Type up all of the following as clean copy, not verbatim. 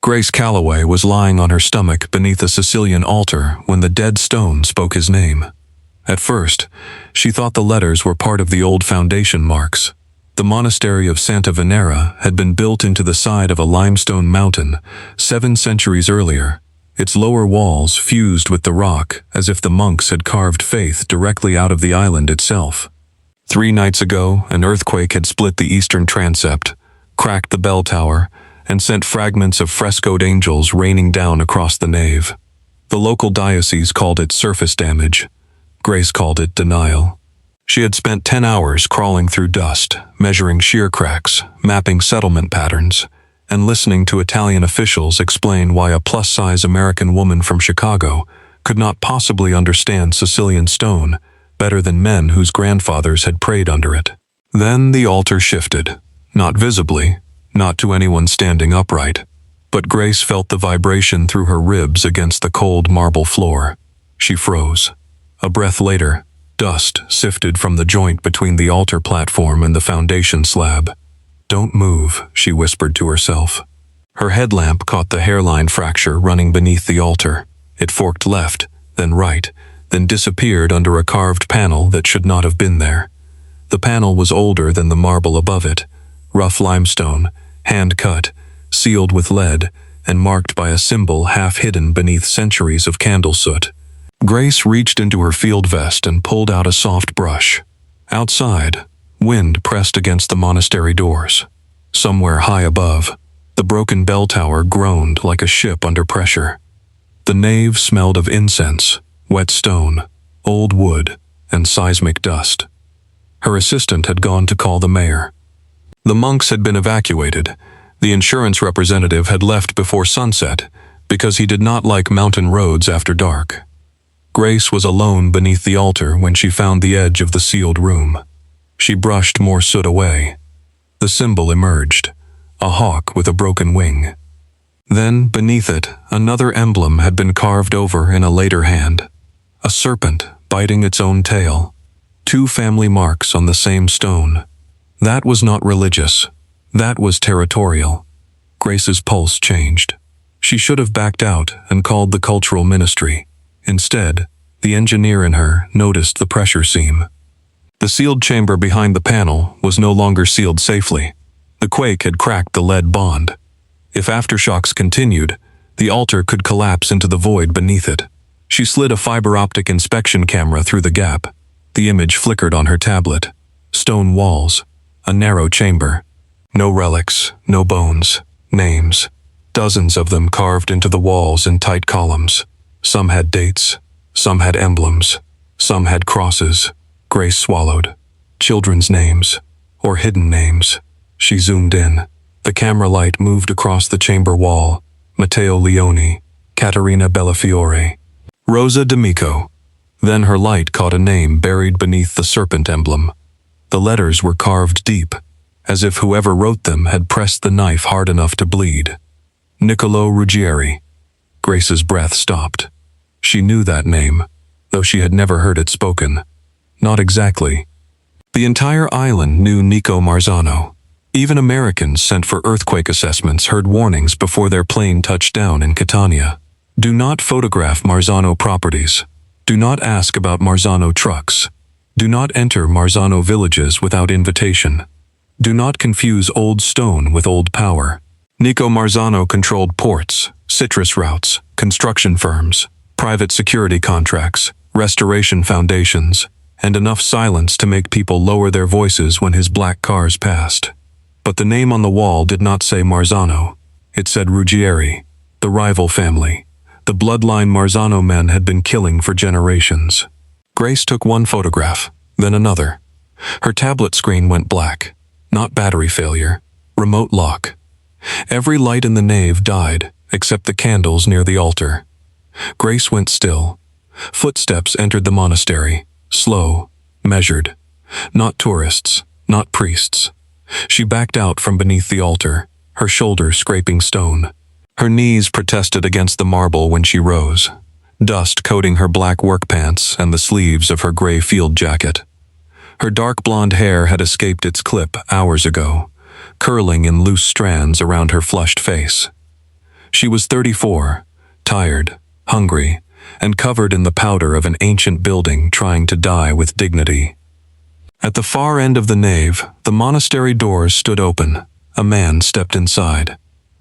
Grace Calloway was lying on her stomach beneath a Sicilian altar when the dead stone spoke his name. At first, she thought the letters were part of the old foundation marks. The monastery of Santa Venera had been built into the side of a limestone mountain 7 centuries earlier, its lower walls fused with the rock as if the monks had carved faith directly out of the island itself. 3 nights ago, an earthquake had split the eastern transept, cracked the bell tower, and sent fragments of frescoed angels raining down across the nave. The local diocese called it surface damage. Grace called it denial. She had spent 10 hours crawling through dust, measuring shear cracks, mapping settlement patterns, and listening to Italian officials explain why a plus-size American woman from Chicago could not possibly understand Sicilian stone better than men whose grandfathers had prayed under it. Then the altar shifted, not visibly, not to anyone standing upright, but Grace felt the vibration through her ribs against the cold marble floor. She froze. A breath later, dust sifted from the joint between the altar platform and the foundation slab. "Don't move," she whispered to herself. Her headlamp caught the hairline fracture running beneath the altar. It forked left, then right, then disappeared under a carved panel that should not have been there. The panel was older than the marble above it, rough limestone, hand-cut, sealed with lead, and marked by a symbol half-hidden beneath centuries of candle soot. Grace reached into her field vest and pulled out a soft brush. Outside, wind pressed against the monastery doors. Somewhere high above, the broken bell tower groaned like a ship under pressure. The nave smelled of incense, wet stone, old wood, and seismic dust. Her assistant had gone to call the mayor. The monks had been evacuated. The insurance representative had left before sunset because he did not like mountain roads after dark. Grace was alone beneath the altar when she found the edge of the sealed room. She brushed more soot away. The symbol emerged, a hawk with a broken wing. Then, beneath it, another emblem had been carved over in a later hand. A serpent biting its own tail. 2 family marks on the same stone. That was not religious. That was territorial. Grace's pulse changed. She should have backed out and called the cultural ministry. Instead, the engineer in her noticed the pressure seam. The sealed chamber behind the panel was no longer sealed safely. The quake had cracked the lead bond. If aftershocks continued, the altar could collapse into the void beneath it. She slid a fiber optic inspection camera through the gap. The image flickered on her tablet. Stone walls, a narrow chamber. No relics, no bones, names. Dozens of them carved into the walls in tight columns. Some had dates, some had emblems, some had crosses. Grace swallowed. Children's names, or hidden names. She zoomed in. The camera light moved across the chamber wall. Matteo Leone, Caterina Bellafiore, Rosa D'Amico. Then her light caught a name buried beneath the serpent emblem. The letters were carved deep, as if whoever wrote them had pressed the knife hard enough to bleed. Niccolo Ruggieri. Grace's breath stopped. She knew that name, though she had never heard it spoken. Not exactly. The entire island knew Nico Marzano. Even Americans sent for earthquake assessments heard warnings before their plane touched down in Catania. Do not photograph Marzano properties. Do not ask about Marzano trucks. Do not enter Marzano villages without invitation. Do not confuse old stone with old power. Nico Marzano controlled ports, citrus routes, construction firms, private security contracts, restoration foundations, and enough silence to make people lower their voices when his black cars passed. But the name on the wall did not say Marzano. It said Ruggieri, the rival family. The bloodline Marzano men had been killing for generations. Grace took one photograph, then another. Her tablet screen went black. Not battery failure, remote lock. Every light in the nave died, except the candles near the altar. Grace went still. Footsteps entered the monastery, slow, measured. Not tourists, not priests. She backed out from beneath the altar, her shoulders scraping stone. Her knees protested against the marble when she rose, dust coating her black work pants and the sleeves of her gray field jacket. Her dark blonde hair had escaped its clip hours ago, curling in loose strands around her flushed face. She was 34, tired, hungry, and covered in the powder of an ancient building trying to die with dignity. At the far end of the nave, the monastery doors stood open. A man stepped inside.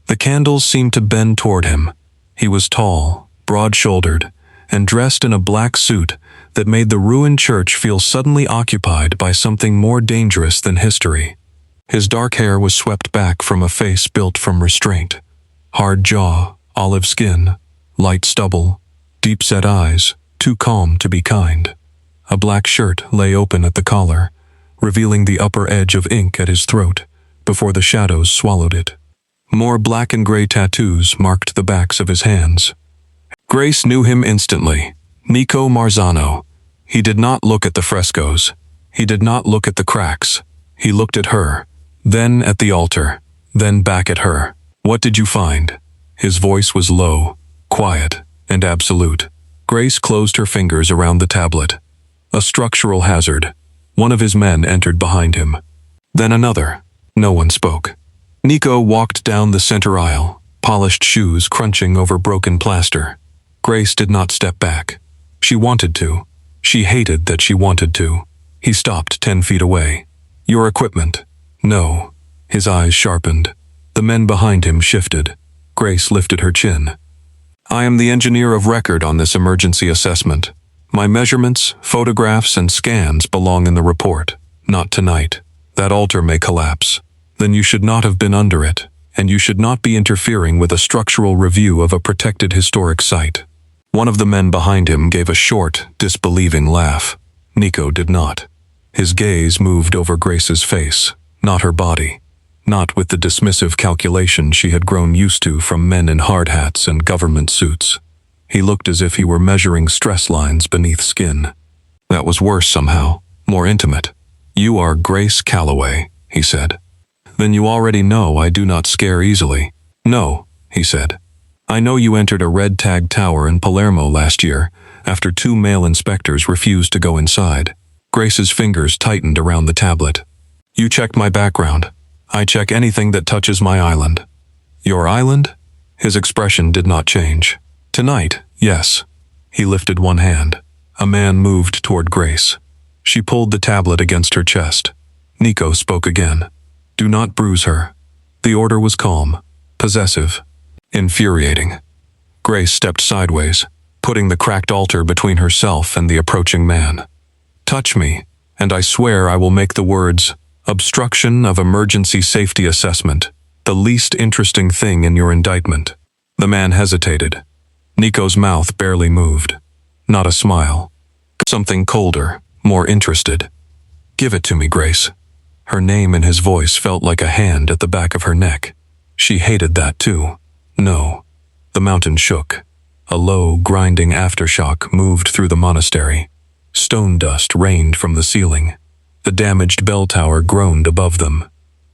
The candles seemed to bend toward him. He was tall, broad-shouldered, and dressed in a black suit that made the ruined church feel suddenly occupied by something more dangerous than history. His dark hair was swept back from a face built from restraint. Hard jaw, olive skin, light stubble, deep-set eyes, too calm to be kind. A black shirt lay open at the collar, revealing the upper edge of ink at his throat before the shadows swallowed it. More black and gray tattoos marked the backs of his hands. Grace knew him instantly. Nico Marzano. He did not look at the frescoes. He did not look at the cracks. He looked at her, then at the altar, then back at her. "What did you find?" His voice was low, quiet, and absolute. Grace closed her fingers around the tablet. A structural hazard. One of his men entered behind him. Then another. No one spoke. Nico walked down the center aisle, polished shoes crunching over broken plaster. Grace did not step back. She wanted to. She hated that she wanted to. He stopped 10 feet away. "Your equipment." "No." His eyes sharpened. The men behind him shifted. Grace lifted her chin. "I am the engineer of record on this emergency assessment. My measurements, photographs, and scans belong in the report. Not tonight. That altar may collapse. Then you should not have been under it, and you should not be interfering with a structural review of a protected historic site." One of the men behind him gave a short, disbelieving laugh. Nico did not. His gaze moved over Grace's face, not her body. Not with the dismissive calculation she had grown used to from men in hard hats and government suits. He looked as if he were measuring stress lines beneath skin. That was worse somehow, more intimate. "You are Grace Calloway," he said. "Then you already know I do not scare easily." "No," he said. "I know you entered a red-tagged tower in Palermo last year after 2 male inspectors refused to go inside." Grace's fingers tightened around the tablet. "You checked my background. I check anything that touches my island." "Your island?" His expression did not change. "Tonight, yes." He lifted one hand. A man moved toward Grace. She pulled the tablet against her chest. Nico spoke again. "Do not bruise her." The order was calm, possessive, infuriating. Grace stepped sideways, putting the cracked altar between herself and the approaching man. "Touch me, and I swear I will make the words, 'Obstruction of Emergency Safety Assessment,' the least interesting thing in your indictment." The man hesitated. Nico's mouth barely moved. Not a smile. Something colder, more interested. "Give it to me, Grace." Her name in his voice felt like a hand at the back of her neck. She hated that too. "No." The mountain shook. A low, grinding aftershock moved through the monastery. Stone dust rained from the ceiling. The damaged bell tower groaned above them.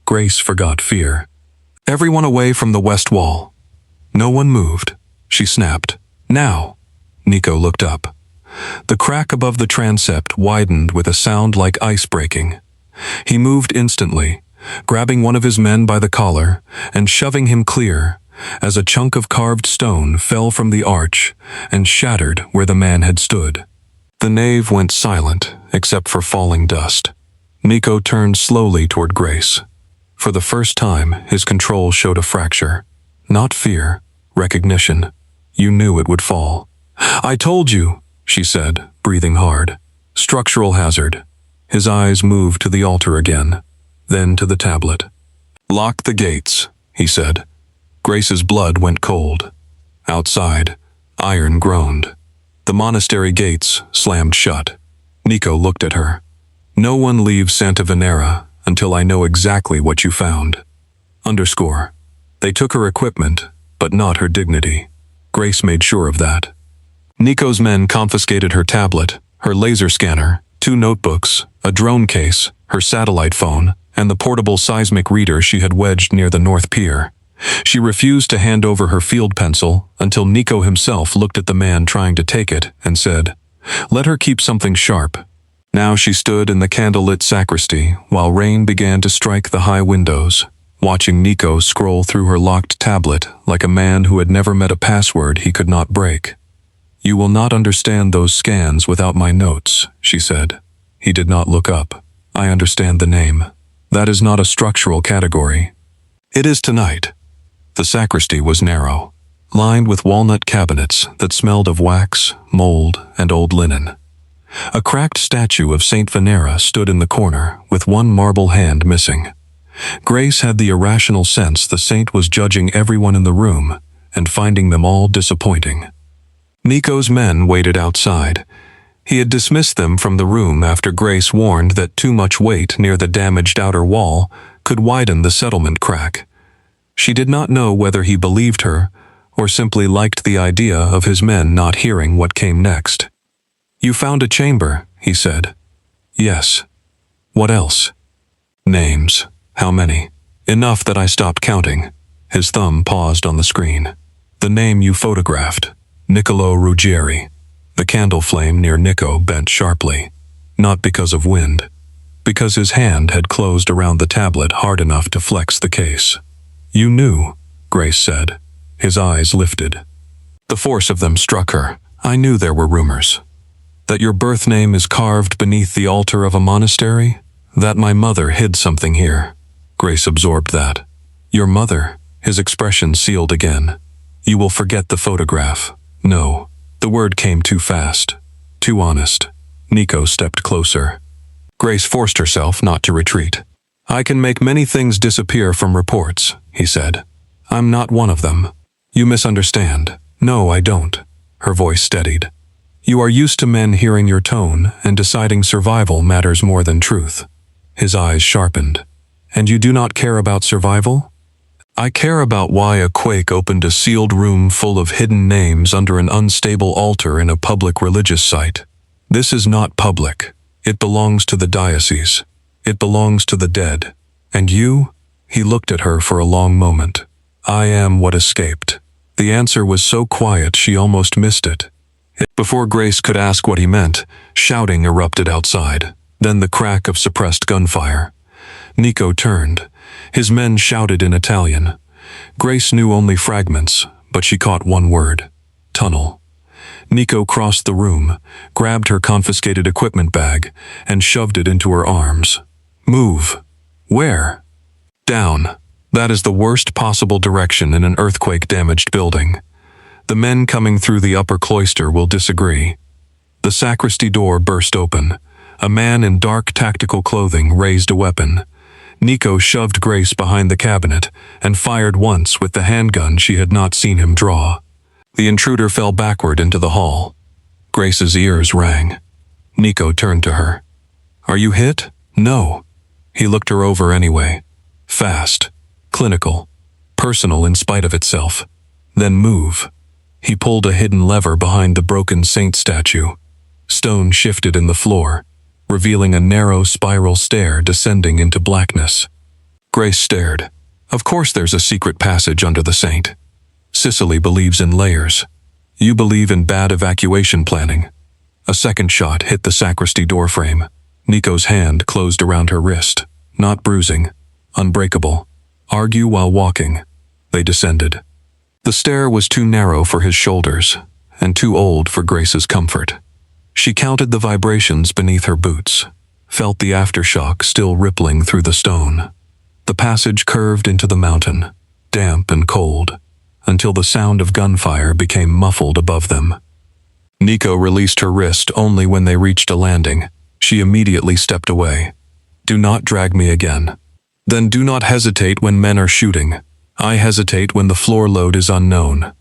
Grace forgot fear. "Everyone away from the west wall." No one moved. She snapped. "Now." Nico looked up. The crack above the transept widened with a sound like ice breaking. He moved instantly, grabbing one of his men by the collar and shoving him clear, as a chunk of carved stone fell from the arch and shattered where the man had stood. The nave went silent, except for falling dust. Nico turned slowly toward Grace. For the first time, his control showed a fracture. Not fear, recognition. You knew it would fall. "I told you," she said, breathing hard. "Structural hazard." His eyes moved to the altar again, then to the tablet. "Lock the gates," he said. Grace's blood went cold. Outside, iron groaned. The monastery gates slammed shut. Nico looked at her. "No one leaves Santa Venera until I know exactly what you found." Underscore. They took her equipment, but not her dignity. Grace made sure of that. Nico's men confiscated her tablet, her laser scanner, 2 notebooks, a drone case, her satellite phone, and the portable seismic reader she had wedged near the North Pier. She refused to hand over her field pencil until Nico himself looked at the man trying to take it and said, "Let her keep something sharp." Now she stood in the candlelit sacristy while rain began to strike the high windows. watching Nico scroll through her locked tablet like a man who had never met a password he could not break. "You will not understand those scans without my notes," she said. He did not look up. "I understand the name. That is not a structural category." "It is tonight." The sacristy was narrow, lined with walnut cabinets that smelled of wax, mold, and old linen. A cracked statue of Saint Venera stood in the corner, with one marble hand missing. Grace had the irrational sense the saint was judging everyone in the room and finding them all disappointing. Nico's men waited outside. He had dismissed them from the room after Grace warned that too much weight near the damaged outer wall could widen the settlement crack. She did not know whether he believed her or simply liked the idea of his men not hearing what came next. "You found a chamber," he said. "Yes." "What else?" "Names." "How many?" "Enough that I stopped counting." His thumb paused on the screen. "The name you photographed, Niccolo Ruggieri." The candle flame near Nico bent sharply, not because of wind, because his hand had closed around the tablet hard enough to flex the case. "You knew," Grace said. His eyes lifted. The force of them struck her. "I knew there were rumors. That your birth name is carved beneath the altar of a monastery? That my mother hid something here." Grace absorbed that. "Your mother?" His expression sealed again. "You will forget the photograph." "No." The word came too fast. Too honest. Nico stepped closer. Grace forced herself not to retreat. "I can make many things disappear from reports," he said. "I'm not one of them. You misunderstand." "No, I don't." Her voice steadied. "You are used to men hearing your tone and deciding survival matters more than truth." His eyes sharpened. "And you do not care about survival?" "I care about why a quake opened a sealed room full of hidden names under an unstable altar in a public religious site. This is not public. It belongs to the diocese. It belongs to the dead. And you?" He looked at her for a long moment. "I am what escaped." The answer was so quiet she almost missed it. Before Grace could ask what he meant, shouting erupted outside, then the crack of suppressed gunfire. Nico turned. His men shouted in Italian. Grace knew only fragments, but she caught one word: tunnel. Nico crossed the room, grabbed her confiscated equipment bag, and shoved it into her arms. "Move." "Where?" "Down. That is the worst possible direction in an earthquake-damaged building. The men coming through the upper cloister will disagree." The sacristy door burst open. A man in dark tactical clothing raised a weapon. Nico shoved Grace behind the cabinet and fired once with the handgun she had not seen him draw. The intruder fell backward into the hall. Grace's ears rang. Nico turned to her. "Are you hit?" "No." He looked her over anyway. Fast, clinical, personal in spite of itself. "Then move." He pulled a hidden lever behind the broken saint statue. Stone shifted in the floor, revealing a narrow spiral stair descending into blackness. Grace stared. "Of course there's a secret passage under the saint. Sicily believes in layers. You believe in bad evacuation planning." A second shot hit the sacristy doorframe. Nico's hand closed around her wrist. Not bruising. Unbreakable. "Argue while walking." They descended. The stair was too narrow for his shoulders, and too old for Grace's comfort. She counted the vibrations beneath her boots, felt the aftershock still rippling through the stone. The passage curved into the mountain, damp and cold, until the sound of gunfire became muffled above them. Nico released her wrist only when they reached a landing. She immediately stepped away. "Do not drag me again." "Then do not hesitate when men are shooting." "I hesitate when the floor load is unknown."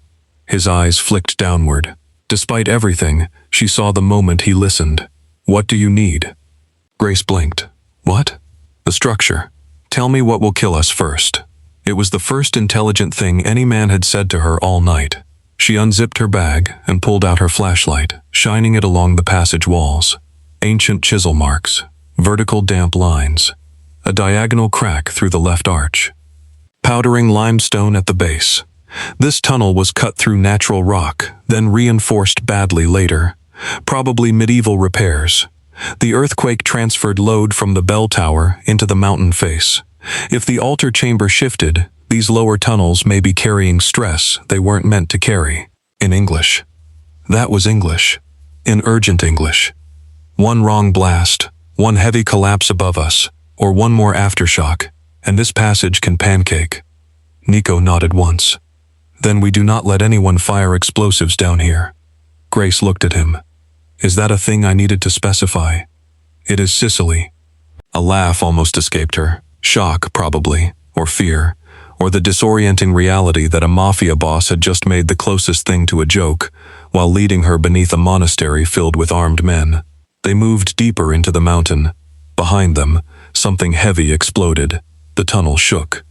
His eyes flicked downward. Despite everything, she saw the moment he listened. "What do you need?" Grace blinked. "What?" "The structure. Tell me what will kill us first." It was the first intelligent thing any man had said to her all night. She unzipped her bag and pulled out her flashlight, shining it along the passage walls. Ancient chisel marks, vertical damp lines, a diagonal crack through the left arch. Powdering limestone at the base. This tunnel was cut through natural rock, then reinforced badly later. Probably medieval repairs. The earthquake transferred load from the bell tower into the mountain face, If the altar chamber shifted, these lower tunnels may be carrying stress they weren't meant to carry. In English. That was English. In urgent English. One wrong blast, one heavy collapse above us, or one more aftershock, and this passage can pancake. Nico nodded once. Then we do not let anyone fire explosives down here. Grace looked at him. Is that a thing I needed to specify? It is Sicily. A laugh almost escaped her. Shock, probably, or fear, or the disorienting reality that a mafia boss had just made the closest thing to a joke, while leading her beneath a monastery filled with armed men. They moved deeper into the mountain. Behind them, something heavy exploded. The tunnel shook.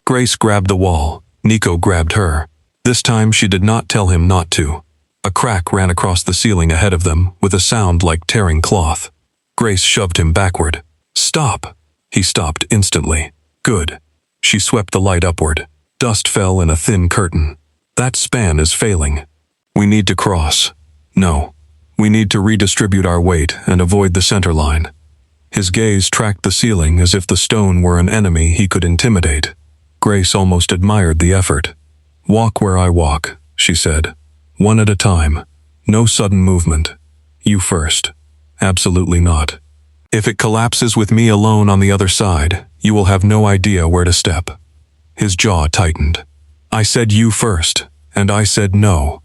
Grace grabbed the wall. Nico grabbed her. This time she did not tell him not to. A crack ran across the ceiling ahead of them, with a sound like tearing cloth. Grace shoved him backward. Stop! He stopped instantly. Good. She swept the light upward. Dust fell in a thin curtain. That span is failing. We need to cross. No. We need to redistribute our weight and avoid the center line. His gaze tracked the ceiling as if the stone were an enemy he could intimidate. Grace almost admired the effort. Walk where I walk, she said. One at a time. No sudden movement. You first. Absolutely not. If it collapses with me alone on the other side, you will have no idea where to step. His jaw tightened. I said you first, and I said no.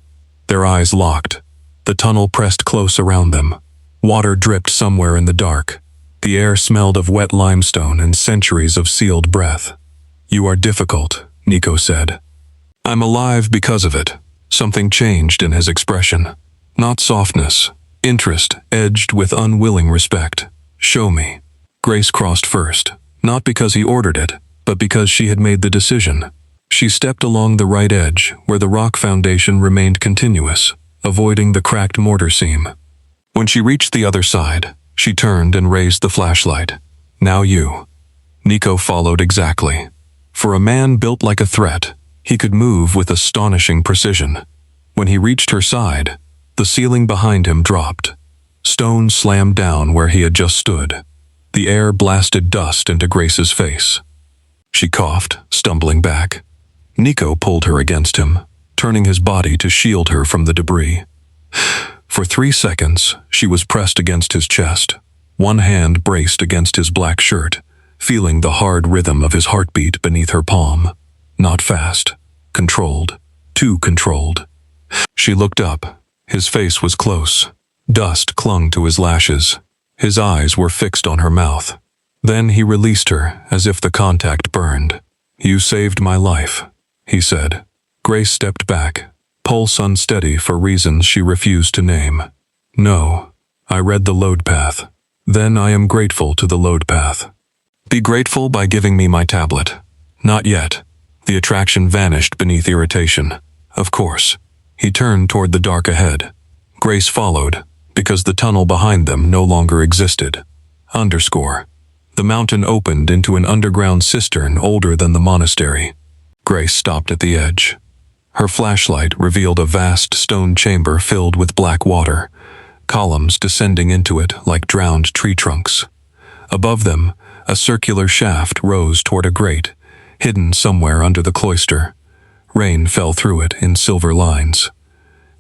Their eyes locked. The tunnel pressed close around them. Water dripped somewhere in the dark. The air smelled of wet limestone and centuries of sealed breath. You are difficult, Nico said. I'm alive because of it. Something changed in his expression. Not softness, interest edged with unwilling respect. Show me. Grace crossed first, not because he ordered it, but because she had made the decision. She stepped along the right edge, where the rock foundation remained continuous, avoiding the cracked mortar seam. When she reached the other side, she turned and raised the flashlight. Now you. Nico followed exactly. For a man built like a threat, he could move with astonishing precision. When he reached her side, the ceiling behind him dropped. Stone slammed down where he had just stood. The air blasted dust into Grace's face. She coughed, stumbling back. Nico pulled her against him, turning his body to shield her from the debris. For 3 seconds, she was pressed against his chest, one hand braced against his black shirt, feeling the hard rhythm of his heartbeat beneath her palm. Not fast, controlled, too controlled. She looked up. His face was close. Dust clung to his lashes. His eyes were fixed on her mouth. Then he released her, as if the contact burned. You saved my life, he said. Grace stepped back, pulse unsteady for reasons she refused to name. No, I read the load path. Then I am grateful to the load path. Be grateful by giving me my tablet. Not yet. The attraction vanished beneath irritation. Of course. He turned toward the dark ahead. Grace followed, because the tunnel behind them no longer existed. The mountain opened into an underground cistern older than the monastery. Grace stopped at the edge. Her flashlight revealed a vast stone chamber filled with black water, columns descending into it like drowned tree trunks. Above them, a circular shaft rose toward a grate, hidden somewhere under the cloister. Rain fell through it in silver lines.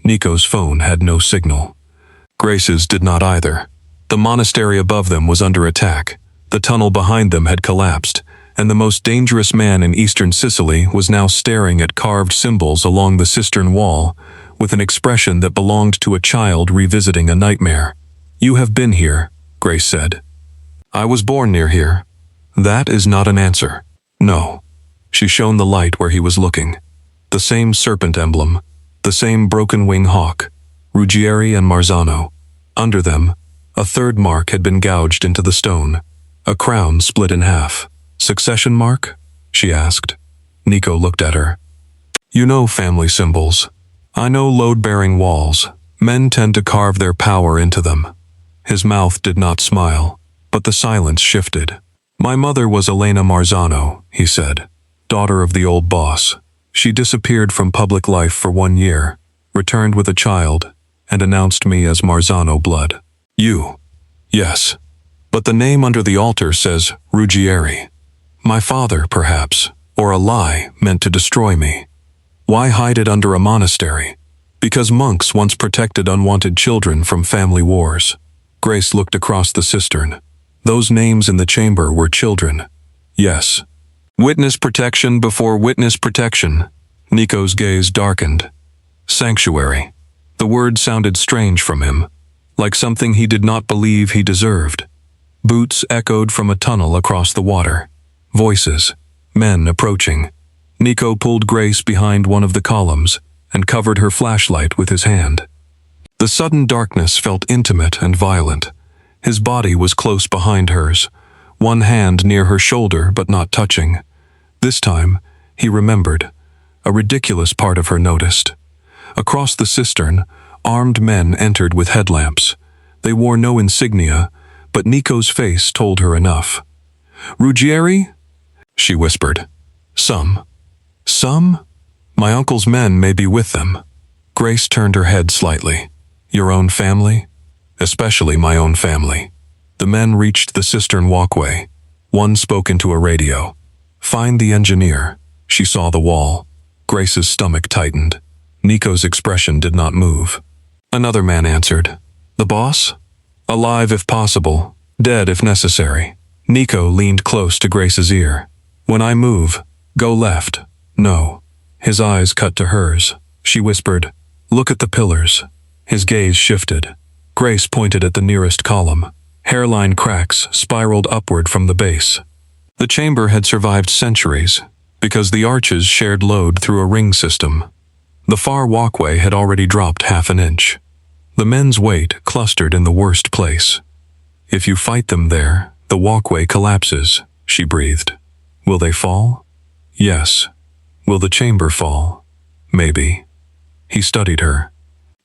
Nico's phone had no signal. Grace's did not either. The monastery above them was under attack. The tunnel behind them had collapsed, and the most dangerous man in eastern Sicily was now staring at carved symbols along the cistern wall with an expression that belonged to a child revisiting a nightmare. You have been here, Grace said. I was born near here. That is not an answer. No. She shone the light where he was looking. The same serpent emblem, the same broken wing hawk, Ruggieri and Marzano. Under them, a third mark had been gouged into the stone, a crown split in half. Succession mark? She asked. Nico looked at her. You know family symbols. I know load-bearing walls. Men tend to carve their power into them. His mouth did not smile, but the silence shifted. My mother was Elena Marzano, he said, daughter of the old boss. She disappeared from public life for 1 year, returned with a child, and announced me as Marzano blood. You. Yes. But the name under the altar says Ruggieri. My father, perhaps, or a lie meant to destroy me. Why hide it under a monastery? Because monks once protected unwanted children from family wars. Grace looked across the cistern. Those names in the chamber were children. Yes. Witness protection before witness protection. Nico's gaze darkened. Sanctuary. The word sounded strange from him, like something he did not believe he deserved. Boots echoed from a tunnel across the water. Voices. Men approaching. Nico pulled Grace behind one of the columns and covered her flashlight with his hand. The sudden darkness felt intimate and violent. His body was close behind hers, one hand near her shoulder but not touching. This time, he remembered. A ridiculous part of her noticed. Across the cistern, armed men entered with headlamps. They wore no insignia, but Nico's face told her enough. "Ruggieri?" she whispered. "Some." "Some? My uncle's men may be with them." Grace turned her head slightly. "Your own family?" "Especially my own family." The men reached the cistern walkway. One spoke into a radio. "Find the engineer." She saw the wall. Grace's stomach tightened. Nico's expression did not move. Another man answered. "The boss?" "Alive if possible, dead if necessary." Nico leaned close to Grace's ear. "When I move, go left." "No." His eyes cut to hers. She whispered, "Look at the pillars." His gaze shifted. Grace pointed at the nearest column. Hairline cracks spiraled upward from the base. The chamber had survived centuries, because the arches shared load through a ring system. The far walkway had already dropped half an inch. The men's weight clustered in the worst place. "If you fight them there, the walkway collapses," she breathed. "Will they fall?" "Yes." "Will the chamber fall?" "Maybe." He studied her.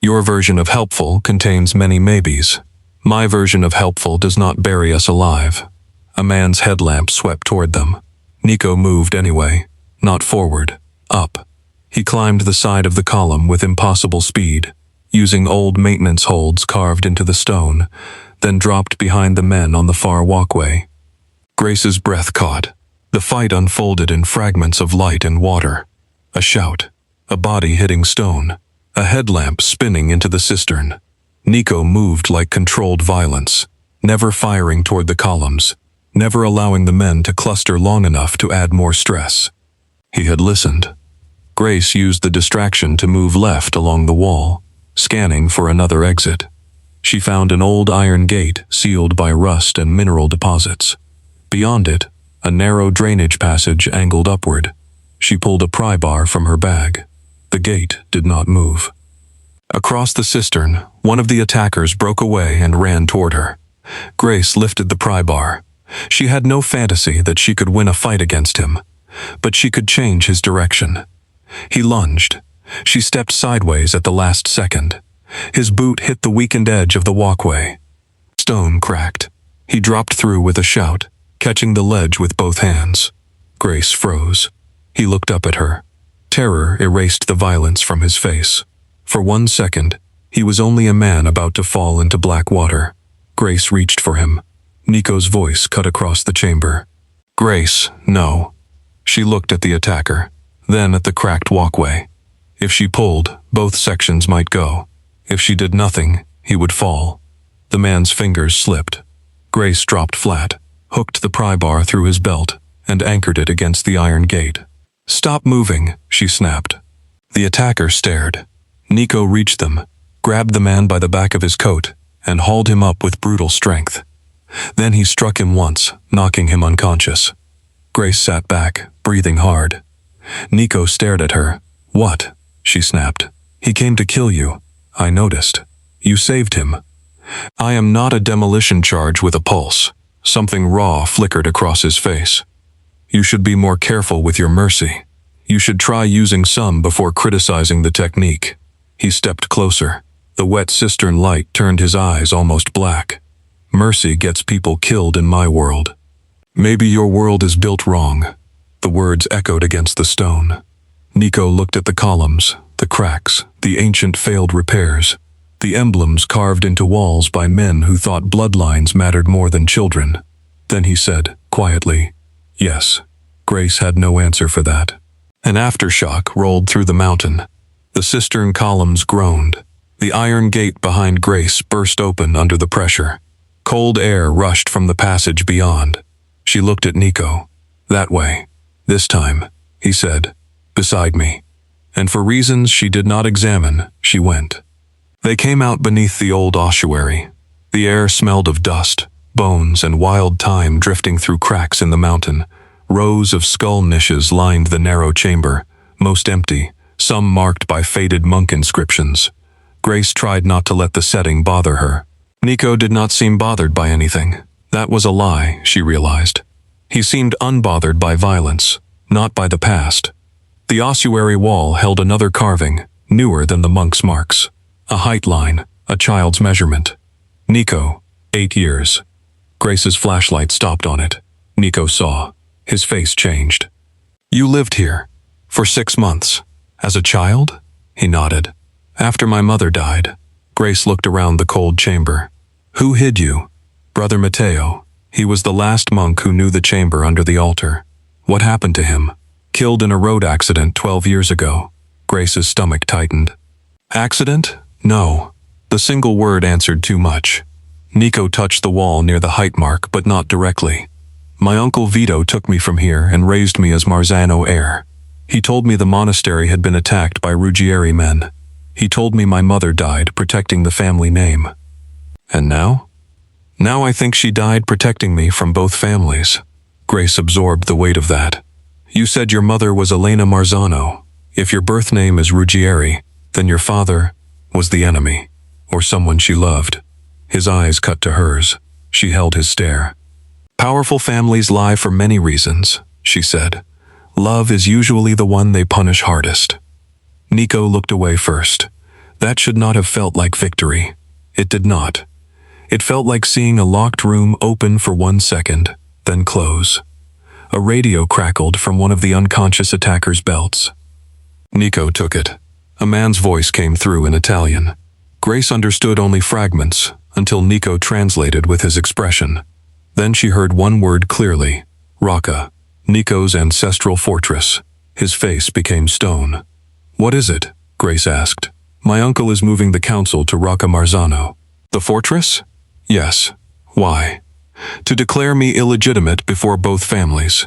"Your version of helpful contains many maybes. My version of helpful does not bury us alive." A man's headlamp swept toward them. Nico moved anyway, not forward, up. He climbed the side of the column with impossible speed, using old maintenance holds carved into the stone, then dropped behind the men on the far walkway. Grace's breath caught. The fight unfolded in fragments of light and water. A shout, a body hitting stone, a headlamp spinning into the cistern. Nico moved like controlled violence, never firing toward the columns, never allowing the men to cluster long enough to add more stress. He had listened. Grace used the distraction to move left along the wall, scanning for another exit. She found an old iron gate sealed by rust and mineral deposits. Beyond it, a narrow drainage passage angled upward. She pulled a pry bar from her bag. The gate did not move. Across the cistern, one of the attackers broke away and ran toward her. Grace lifted the pry bar. She had no fantasy that she could win a fight against him, but she could change his direction. He lunged. She stepped sideways at the last second. His boot hit the weakened edge of the walkway. Stone cracked. He dropped through with a shout, catching the ledge with both hands. Grace froze. He looked up at her. Terror erased the violence from his face. For 1 second, he was only a man about to fall into black water. Grace reached for him. Nico's voice cut across the chamber. "Grace, no." She looked at the attacker, then at the cracked walkway. If she pulled, both sections might go. If she did nothing, he would fall. The man's fingers slipped. Grace dropped flat, hooked the pry bar through his belt, and anchored it against the iron gate. "Stop moving," she snapped. The attacker stared. Nico reached them, grabbed the man by the back of his coat, and hauled him up with brutal strength. Then he struck him once, knocking him unconscious. Grace sat back, breathing hard. Nico stared at her. "What?" she snapped. "He came to kill you. I noticed. You saved him." "I am not a demolition charge with a pulse." Something raw flickered across his face. "You should be more careful with your mercy. You should try using some before criticizing the technique." He stepped closer. The wet cistern light turned his eyes almost black. "Mercy gets people killed in my world." "Maybe your world is built wrong." The words echoed against the stone. Nico looked at the columns, the cracks, the ancient failed repairs, the emblems carved into walls by men who thought bloodlines mattered more than children. Then he said, quietly, "Yes, Grace had no answer for that. An aftershock rolled through the mountain. The cistern columns groaned. The iron gate behind Grace burst open under the pressure. Cold air rushed from the passage beyond. She looked at Nico. "That way. This time," he said. "Beside me." And for reasons she did not examine, she went. They came out beneath the old ossuary. The air smelled of dust, bones, and wild thyme drifting through cracks in the mountain. Rows of skull niches lined the narrow chamber, most empty, some marked by faded monk inscriptions. Grace tried not to let the setting bother her. Nico did not seem bothered by anything. That was a lie, she realized. He seemed unbothered by violence, not by the past. The ossuary wall held another carving, newer than the monk's marks. A height line, a child's measurement. Nico, 8 years. Grace's flashlight stopped on it. Nico saw. His face changed. "You lived here. For 6 months. As a child?" He nodded. "After my mother died." Grace looked around the cold chamber. "Who hid you?" "Brother Matteo. He was the last monk who knew the chamber under the altar." "What happened to him?" "Killed in a road accident 12 years ago." Grace's stomach tightened. "Accident? No." The single word answered too much. Nico touched the wall near the height mark, but not directly. "My uncle Vito took me from here and raised me as Marzano heir. He told me the monastery had been attacked by Ruggieri men. He told me my mother died protecting the family name." "And now?" "Now I think she died protecting me from both families." Grace absorbed the weight of that. "You said your mother was Elena Marzano. If your birth name is Ruggieri, then your father was the enemy, or someone she loved." His eyes cut to hers. She held his stare. "Powerful families lie for many reasons," she said. "Love is usually the one they punish hardest." Nico looked away first. That should not have felt like victory. It did not. It felt like seeing a locked room open for 1 second, then close. A radio crackled from one of the unconscious attacker's belts. Nico took it. A man's voice came through in Italian. Grace understood only fragments, until Nico translated with his expression. Then she heard one word clearly: Rocca, Nico's ancestral fortress. His face became stone. "What is it?" Grace asked. "My uncle is moving the council to Rocca Marzano." "The fortress?" "Yes." "Why?" "To declare me illegitimate before both families,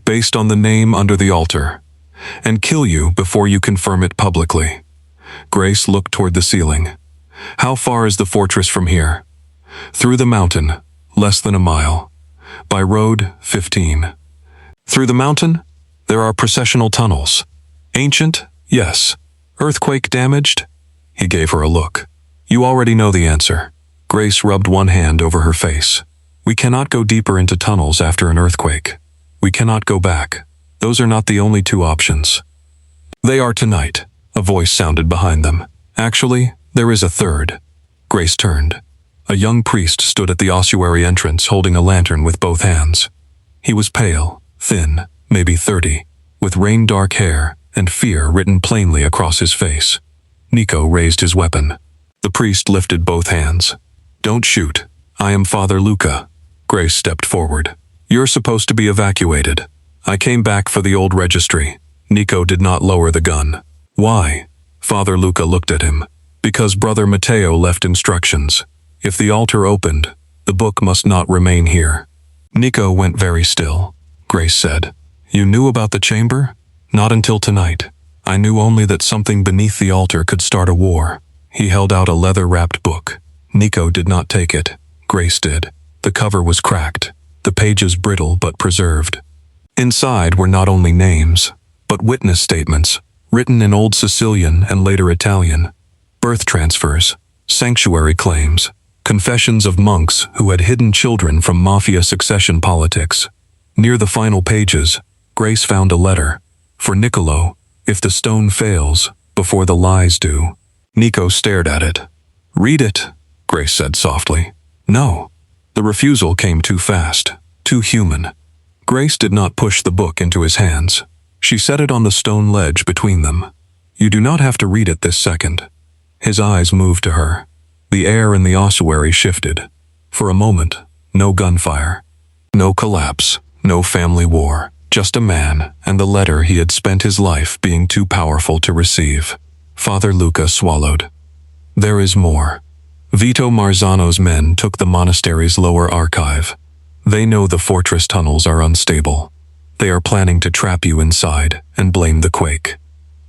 based on the name under the altar, and kill you before you confirm it publicly." Grace looked toward the ceiling. "How far is the fortress from here?" "Through the mountain, less than a mile. By road, 15. "Through the mountain? There are processional tunnels. Ancient? Yes. Earthquake damaged?" He gave her a look. "You already know the answer." Grace rubbed one hand over her face. "We cannot go deeper into tunnels after an earthquake. We cannot go back. Those are not the only 2 options." "They are tonight," a voice sounded behind them. "Actually, there is a third." Grace turned. A young priest stood at the ossuary entrance holding a lantern with both hands. He was pale, thin, maybe 30, with rain-dark hair and fear written plainly across his face. Nico raised his weapon. The priest lifted both hands. "Don't shoot. I am Father Luca." Grace stepped forward. "You're supposed to be evacuated. I came back for the old registry." Nico did not lower the gun. "Why?" Father Luca looked at him. "Because Brother Matteo left instructions. If the altar opened, the book must not remain here." Nico went very still. Grace said, "You knew about the chamber?" "Not until tonight. I knew only that something beneath the altar could start a war." He held out a leather-wrapped book. Nico did not take it. Grace did. The cover was cracked, the pages brittle but preserved. Inside were not only names, but witness statements, written in Old Sicilian and later Italian. Birth transfers, sanctuary claims, confessions of monks who had hidden children from mafia succession politics. Near the final pages, Grace found a letter. For Niccolo, if the stone fails, before the lies do. Nico stared at it. "Read it," Grace said softly. "No." The refusal came too fast, too human. Grace did not push the book into his hands. She set it on the stone ledge between them. "You do not have to read it this second." His eyes moved to her. The air in the ossuary shifted. For a moment, no gunfire. No collapse, no family war. Just a man, and the letter he had spent his life being too powerful to receive. Father Luca swallowed. There is more. Vito Marzano's men took the monastery's lower archive. They know the fortress tunnels are unstable. They are planning to trap you inside and blame the quake.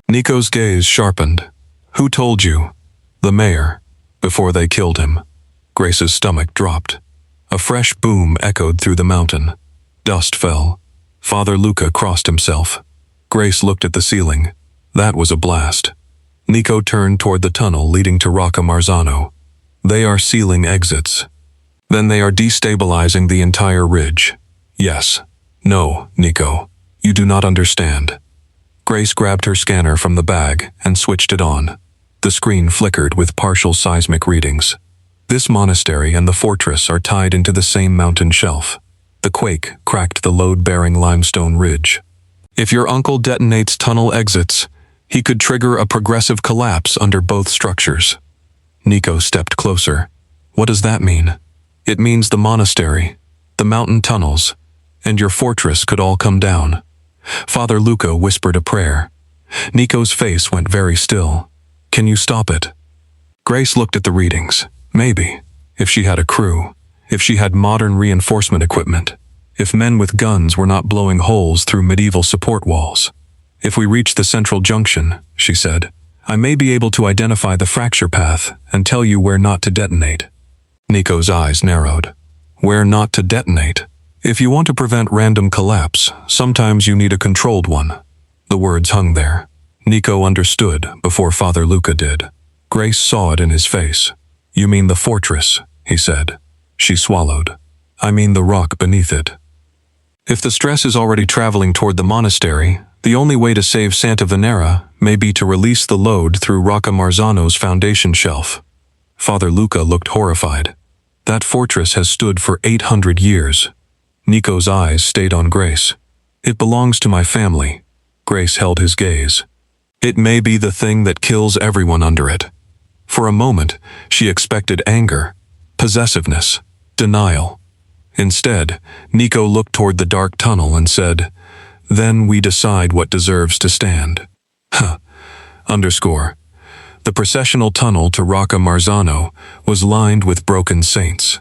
Nico's gaze sharpened. Who told you? The mayor. Before they killed him. Grace's stomach dropped. A fresh boom echoed through the mountain. Dust fell. Father Luca crossed himself. Grace looked at the ceiling. That was a blast. Nico turned toward the tunnel leading to Rocca Marzano. They are sealing exits. Then they are destabilizing the entire ridge. Yes. No, Nico. You do not understand. Grace grabbed her scanner from the bag and switched it on. The screen flickered with partial seismic readings. This monastery and the fortress are tied into the same mountain shelf. The quake cracked the load-bearing limestone ridge. If your uncle detonates tunnel exits, he could trigger a progressive collapse under both structures. Nico stepped closer. What does that mean? It means the monastery, the mountain tunnels, and your fortress could all come down. Father Luca whispered a prayer. Nico's face went very still. Can you stop it? Grace looked at the readings. Maybe, if she had a crew, if she had modern reinforcement equipment, if men with guns were not blowing holes through medieval support walls. If we reach the central junction, she said, I may be able to identify the fracture path and tell you where not to detonate. Nico's eyes narrowed. Where not to detonate? If you want to prevent random collapse, sometimes you need a controlled one. The words hung there. Nico understood before Father Luca did. Grace saw it in his face. You mean the fortress, he said. She swallowed. I mean the rock beneath it. If the stress is already traveling toward the monastery, the only way to save Santa Venera may be to release the load through Rocca Marzano's foundation shelf. Father Luca looked horrified. That fortress has stood for 800 years. Nico's eyes stayed on Grace. It belongs to my family. Grace held his gaze. It may be the thing that kills everyone under it. For a moment, she expected anger, possessiveness, denial. Instead, Nico looked toward the dark tunnel and said, Then we decide what deserves to stand. Underscore. The processional tunnel to Rocca Marzano was lined with broken saints.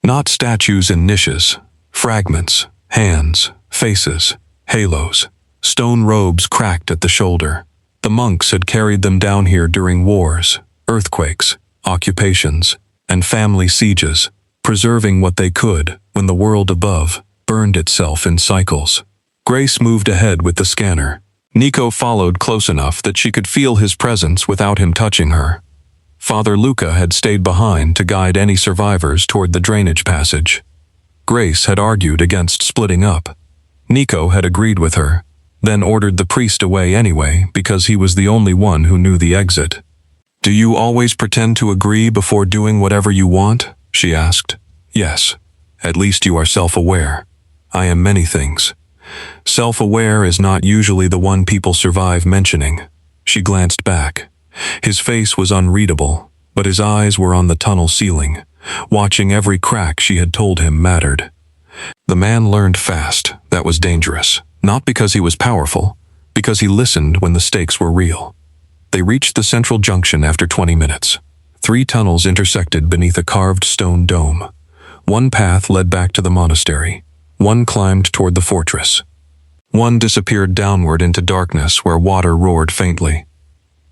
Not statues and niches, fragments, hands, faces, halos, stone robes cracked at the shoulder. The monks had carried them down here during wars, earthquakes, occupations, and family sieges, preserving what they could when the world above burned itself in cycles. Grace moved ahead with the scanner. Nico followed close enough that she could feel his presence without him touching her. Father Luca had stayed behind to guide any survivors toward the drainage passage. Grace had argued against splitting up. Nico had agreed with her, then ordered the priest away anyway because he was the only one who knew the exit. Do you always pretend to agree before doing whatever you want? She asked. Yes. At least you are self-aware. I am many things. Self-aware is not usually the one people survive mentioning. She glanced back. His face was unreadable, but his eyes were on the tunnel ceiling, watching every crack she had told him mattered. The man learned fast. That was dangerous. Not because he was powerful, because he listened when the stakes were real. They reached the central junction after 20 minutes. 3 tunnels intersected beneath a carved stone dome. One path led back to the monastery. One climbed toward the fortress. One disappeared downward into darkness where water roared faintly.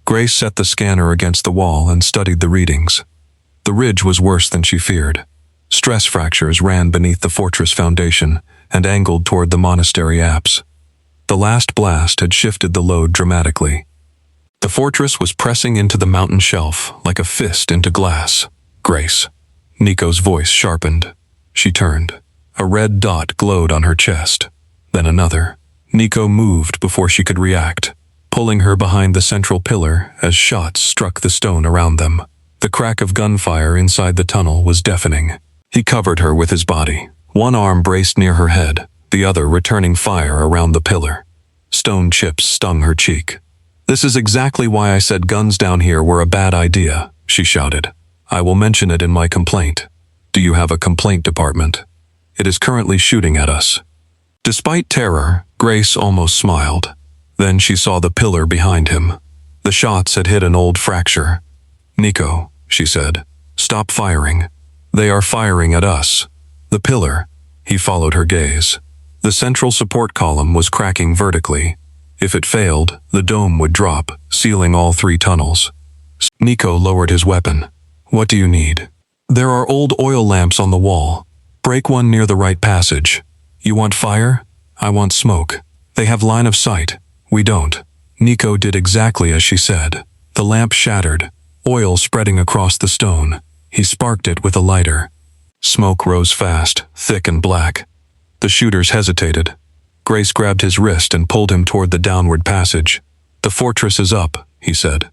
Grace set the scanner against the wall and studied the readings. The ridge was worse than she feared. Stress fractures ran beneath the fortress foundation and angled toward the monastery apse. The last blast had shifted the load dramatically. The fortress was pressing into the mountain shelf like a fist into glass. Grace. Nico's voice sharpened. She turned. A red dot glowed on her chest. Then another. Nico moved before she could react, pulling her behind the central pillar as shots struck the stone around them. The crack of gunfire inside the tunnel was deafening. He covered her with his body, one arm braced near her head, the other returning fire around the pillar. Stone chips stung her cheek. This is exactly why I said guns down here were a bad idea, she shouted. I will mention it in my complaint. Do you have a complaint department? It is currently shooting at us. Despite terror, Grace almost smiled. Then she saw the pillar behind him. The shots had hit an old fracture. "Nico," she said, "stop firing. They are firing at us." The pillar. He followed her gaze. The central support column was cracking vertically. If it failed, the dome would drop, sealing all 3 tunnels. Nico lowered his weapon. "What do you need?" "There are old oil lamps on the wall. Break one near the right passage." "You want fire? I want smoke. They have line of sight. We don't." Nico did exactly as she said. The lamp shattered, oil spreading across the stone. He sparked it with a lighter. Smoke rose fast, thick and black. The shooters hesitated. Grace grabbed his wrist and pulled him toward the downward passage. "The fortress is up," he said,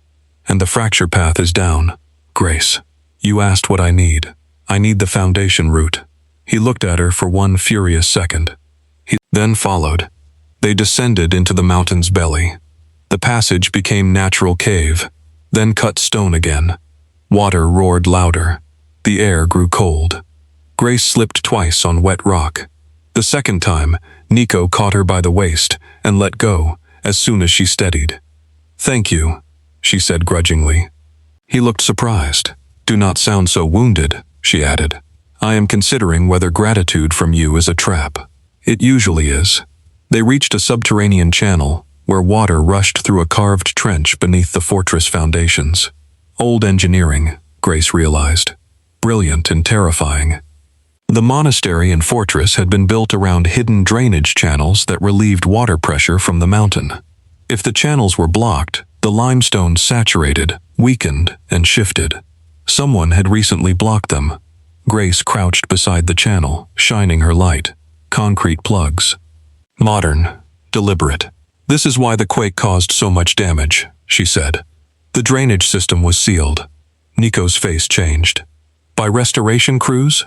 "and the fracture path is down. Grace, you asked what I need. I need the foundation route." He looked at her for one furious second. He then followed. They descended into the mountain's belly. The passage became natural cave, then cut stone again. Water roared louder. The air grew cold. Grace slipped twice on wet rock. The second time, Nico caught her by the waist and let go as soon as she steadied. "Thank you," she said grudgingly. He looked surprised. "Do not sound so wounded," she added. "I am considering whether gratitude from you is a trap." "It usually is." They reached a subterranean channel where water rushed through a carved trench beneath the fortress foundations. Old engineering, Grace realized. Brilliant and terrifying. The monastery and fortress had been built around hidden drainage channels that relieved water pressure from the mountain. If the channels were blocked, the limestone saturated, weakened, and shifted. Someone had recently blocked them. Grace crouched beside the channel, shining her light. Concrete plugs. Modern. Deliberate. "This is why the quake caused so much damage," she said. The drainage system was sealed. Nico's face changed. "By restoration crews?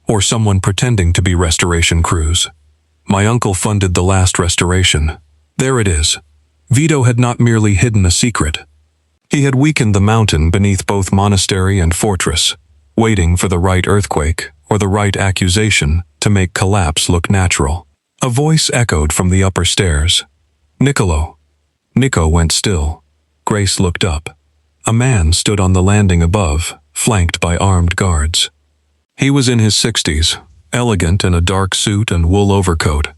Or someone pretending to be restoration crews?" "My uncle funded the last restoration." There it is. Vito had not merely hidden a secret. He had weakened the mountain beneath both monastery and fortress, waiting for the right earthquake or the right accusation to make collapse look natural. A voice echoed from the upper stairs. "Niccolo." Nico went still. Grace looked up. A man stood on the landing above, flanked by armed guards. He was in his 60s, elegant in a dark suit and wool overcoat,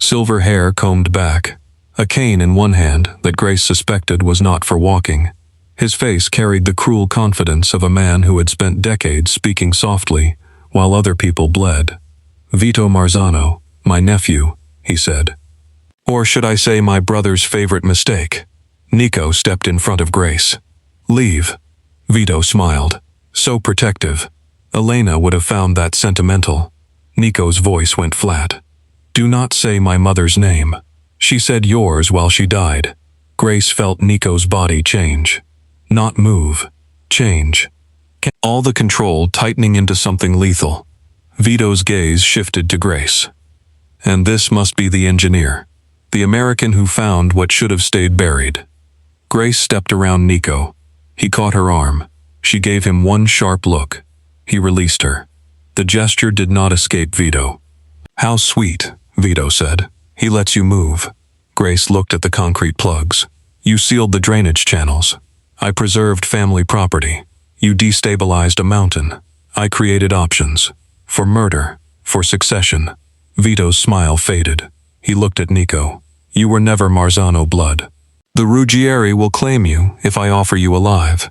silver hair combed back, a cane in one hand that Grace suspected was not for walking. His face carried the cruel confidence of a man who had spent decades speaking softly while other people bled. "Vito Marzano, my nephew," he said. "Or should I say my brother's favorite mistake?" Nico stepped in front of Grace. "Leave." Vito smiled. So protective. Elena would have found that sentimental. Nico's voice went flat. "Do not say my mother's name. She said yours while she died." Grace felt Nico's body change. Not move. Change. All the control tightening into something lethal. Vito's gaze shifted to Grace. "And this must be the engineer. The American who found what should have stayed buried." Grace stepped around Nico. He caught her arm. She gave him one sharp look. He released her. The gesture did not escape Vito. "How sweet," Vito said. "He lets you move." Grace looked at the concrete plugs. "You sealed the drainage channels. I preserved family property. You destabilized a mountain. I created options. For murder. For succession." Vito's smile faded. He looked at Nico. "You were never Marzano blood. The Ruggieri will claim you if I offer you alive.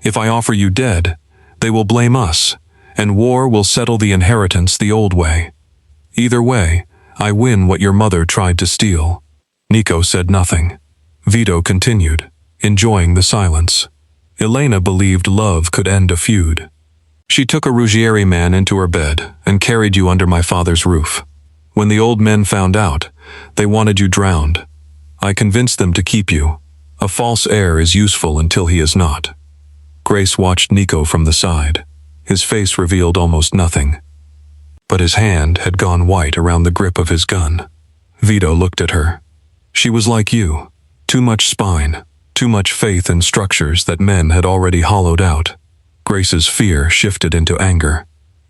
If I offer you dead, they will blame us, and war will settle the inheritance the old way. Either way, I win what your mother tried to steal." Nico said nothing. Vito continued, enjoying the silence. Elena believed love could end a feud. "She took a Ruggieri man into her bed and carried you under my father's roof. When the old men found out, they wanted you drowned. I convinced them to keep you. A false heir is useful until he is not." Grace watched Nico from the side. His face revealed almost nothing. But his hand had gone white around the grip of his gun. Vito looked at her. "She was like you. Too much spine, too much faith in structures that men had already hollowed out." Grace's fear shifted into anger.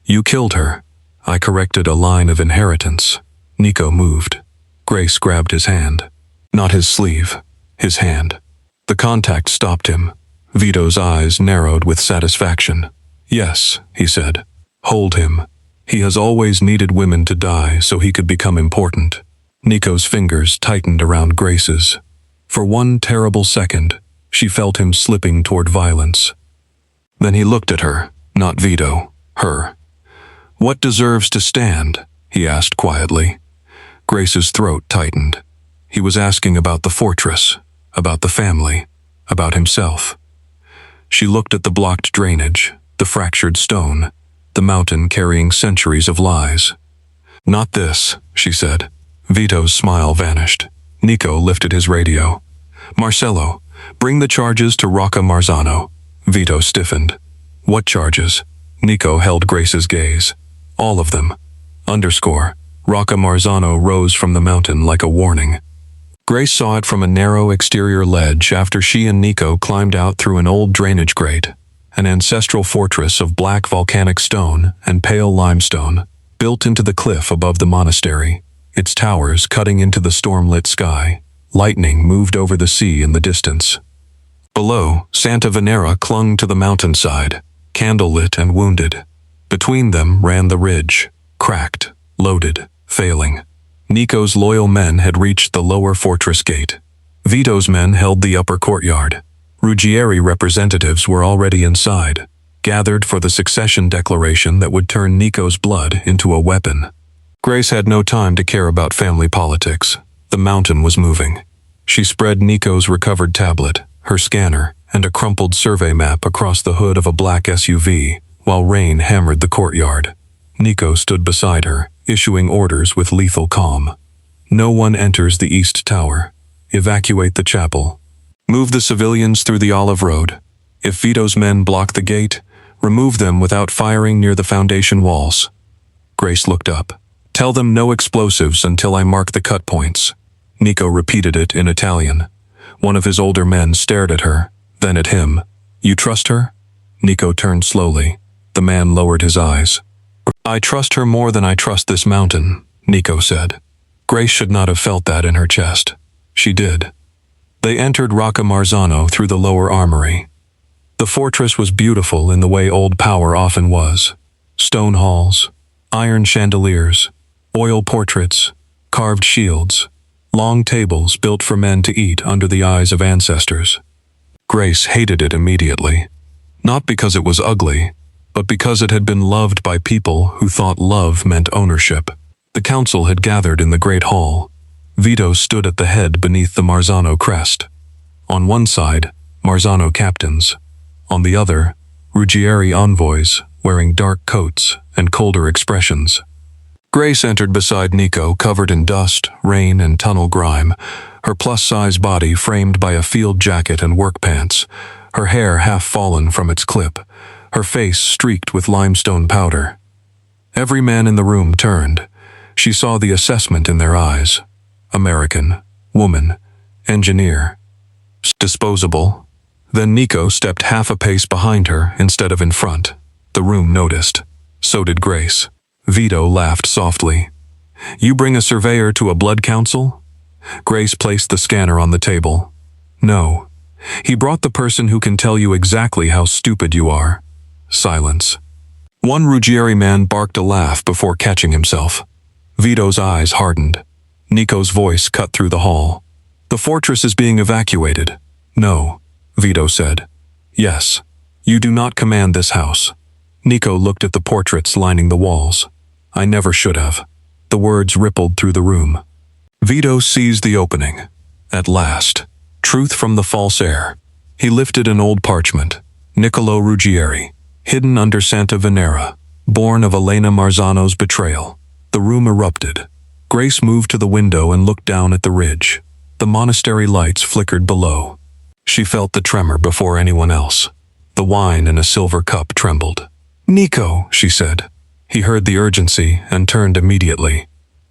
"You killed her. I corrected a line of inheritance." Nico moved. Grace grabbed his hand. Not his sleeve, his hand. The contact stopped him. Vito's eyes narrowed with satisfaction. Yes, he said. Hold him. He has always needed women to die so he could become important. Nico's fingers tightened around Grace's. For one terrible second, she felt him slipping toward violence. Then he looked at her, not Vito, her. What deserves to stand? He asked quietly. Grace's throat tightened. He was asking about the fortress, about the family, about himself. She looked at the blocked drainage, the fractured stone, the mountain carrying centuries of lies. Not this, she said. Vito's smile vanished. Nico lifted his radio. Marcello, bring the charges to Rocca Marzano. Vito stiffened. What charges? Nico held Grace's gaze. All of them. Underscore. Rocca Marzano rose from the mountain like a warning. Grace saw it from a narrow exterior ledge after she and Nico climbed out through an old drainage grate, an ancestral fortress of black volcanic stone and pale limestone, built into the cliff above the monastery, its towers cutting into the storm-lit sky. Lightning moved over the sea in the distance. Below, Santa Venera clung to the mountainside, candlelit and wounded. Between them ran the ridge, cracked, loaded, failing. Nico's loyal men had reached the lower fortress gate. Vito's men held the upper courtyard. Ruggieri representatives were already inside, gathered for the succession declaration that would turn Nico's blood into a weapon. Grace had no time to care about family politics. The mountain was moving. She spread Nico's recovered tablet, her scanner, and a crumpled survey map across the hood of a black SUV, while rain hammered the courtyard. Nico stood beside her, issuing orders with lethal calm. No one enters the east tower. Evacuate the chapel. Move the civilians through the olive road. If Vito's men block the gate, remove them without firing near the foundation walls. Grace looked up. Tell them no explosives until I mark the cut points. Nico repeated it in Italian. One of his older men stared at her, then at him. You trust her? Nico turned slowly. The man lowered his eyes. I trust her more than I trust this mountain, Nico said. Grace should not have felt that in her chest. She did. They entered Rocca Marzano through the lower armory. The fortress was beautiful in the way old power often was. Stone halls, iron chandeliers, oil portraits, carved shields, long tables built for men to eat under the eyes of ancestors. Grace hated it immediately. Not because it was ugly, but because it had been loved by people who thought love meant ownership. The council had gathered in the great hall. Vito stood at the head beneath the Marzano crest. On one side, Marzano captains. On the other, Ruggieri envoys, wearing dark coats and colder expressions. Grace entered beside Nico, covered in dust, rain, and tunnel grime, her plus-size body framed by a field jacket and work pants, her hair half fallen from its clip, her face streaked with limestone powder. Every man in the room turned. She saw the assessment in their eyes. American, woman, engineer, disposable. Then Nico stepped half a pace behind her instead of in front. The room noticed. So did Grace. Vito laughed softly. You bring a surveyor to a blood council? Grace placed the scanner on the table. No. He brought the person who can tell you exactly how stupid you are. Silence. One Ruggieri man barked a laugh before catching himself. Vito's eyes hardened. Nico's voice cut through the hall. The fortress is being evacuated. No, Vito said. Yes. You do not command this house. Nico looked at the portraits lining the walls. I never should have. The words rippled through the room. Vito seized the opening. At last. Truth from the false air. He lifted an old parchment. Niccolo Ruggieri. Hidden under Santa Venera. Born of Elena Marzano's betrayal. The room erupted. Grace moved to the window and looked down at the ridge. The monastery lights flickered below. She felt the tremor before anyone else. The wine in a silver cup trembled. Nico, she said. He heard the urgency and turned immediately.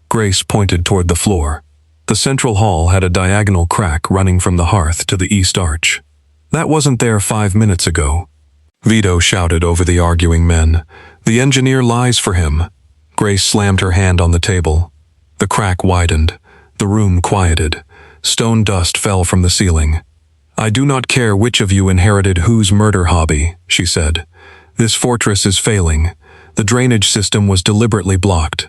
Grace pointed toward the floor. The central hall had a diagonal crack running from the hearth to the east arch. That wasn't there 5 minutes ago. Vito shouted over the arguing men. The engineer lies for him. Grace slammed her hand on the table. The crack widened. The room quieted. Stone dust fell from the ceiling. "I do not care which of you inherited whose murder hobby," she said. "This fortress is failing. The drainage system was deliberately blocked.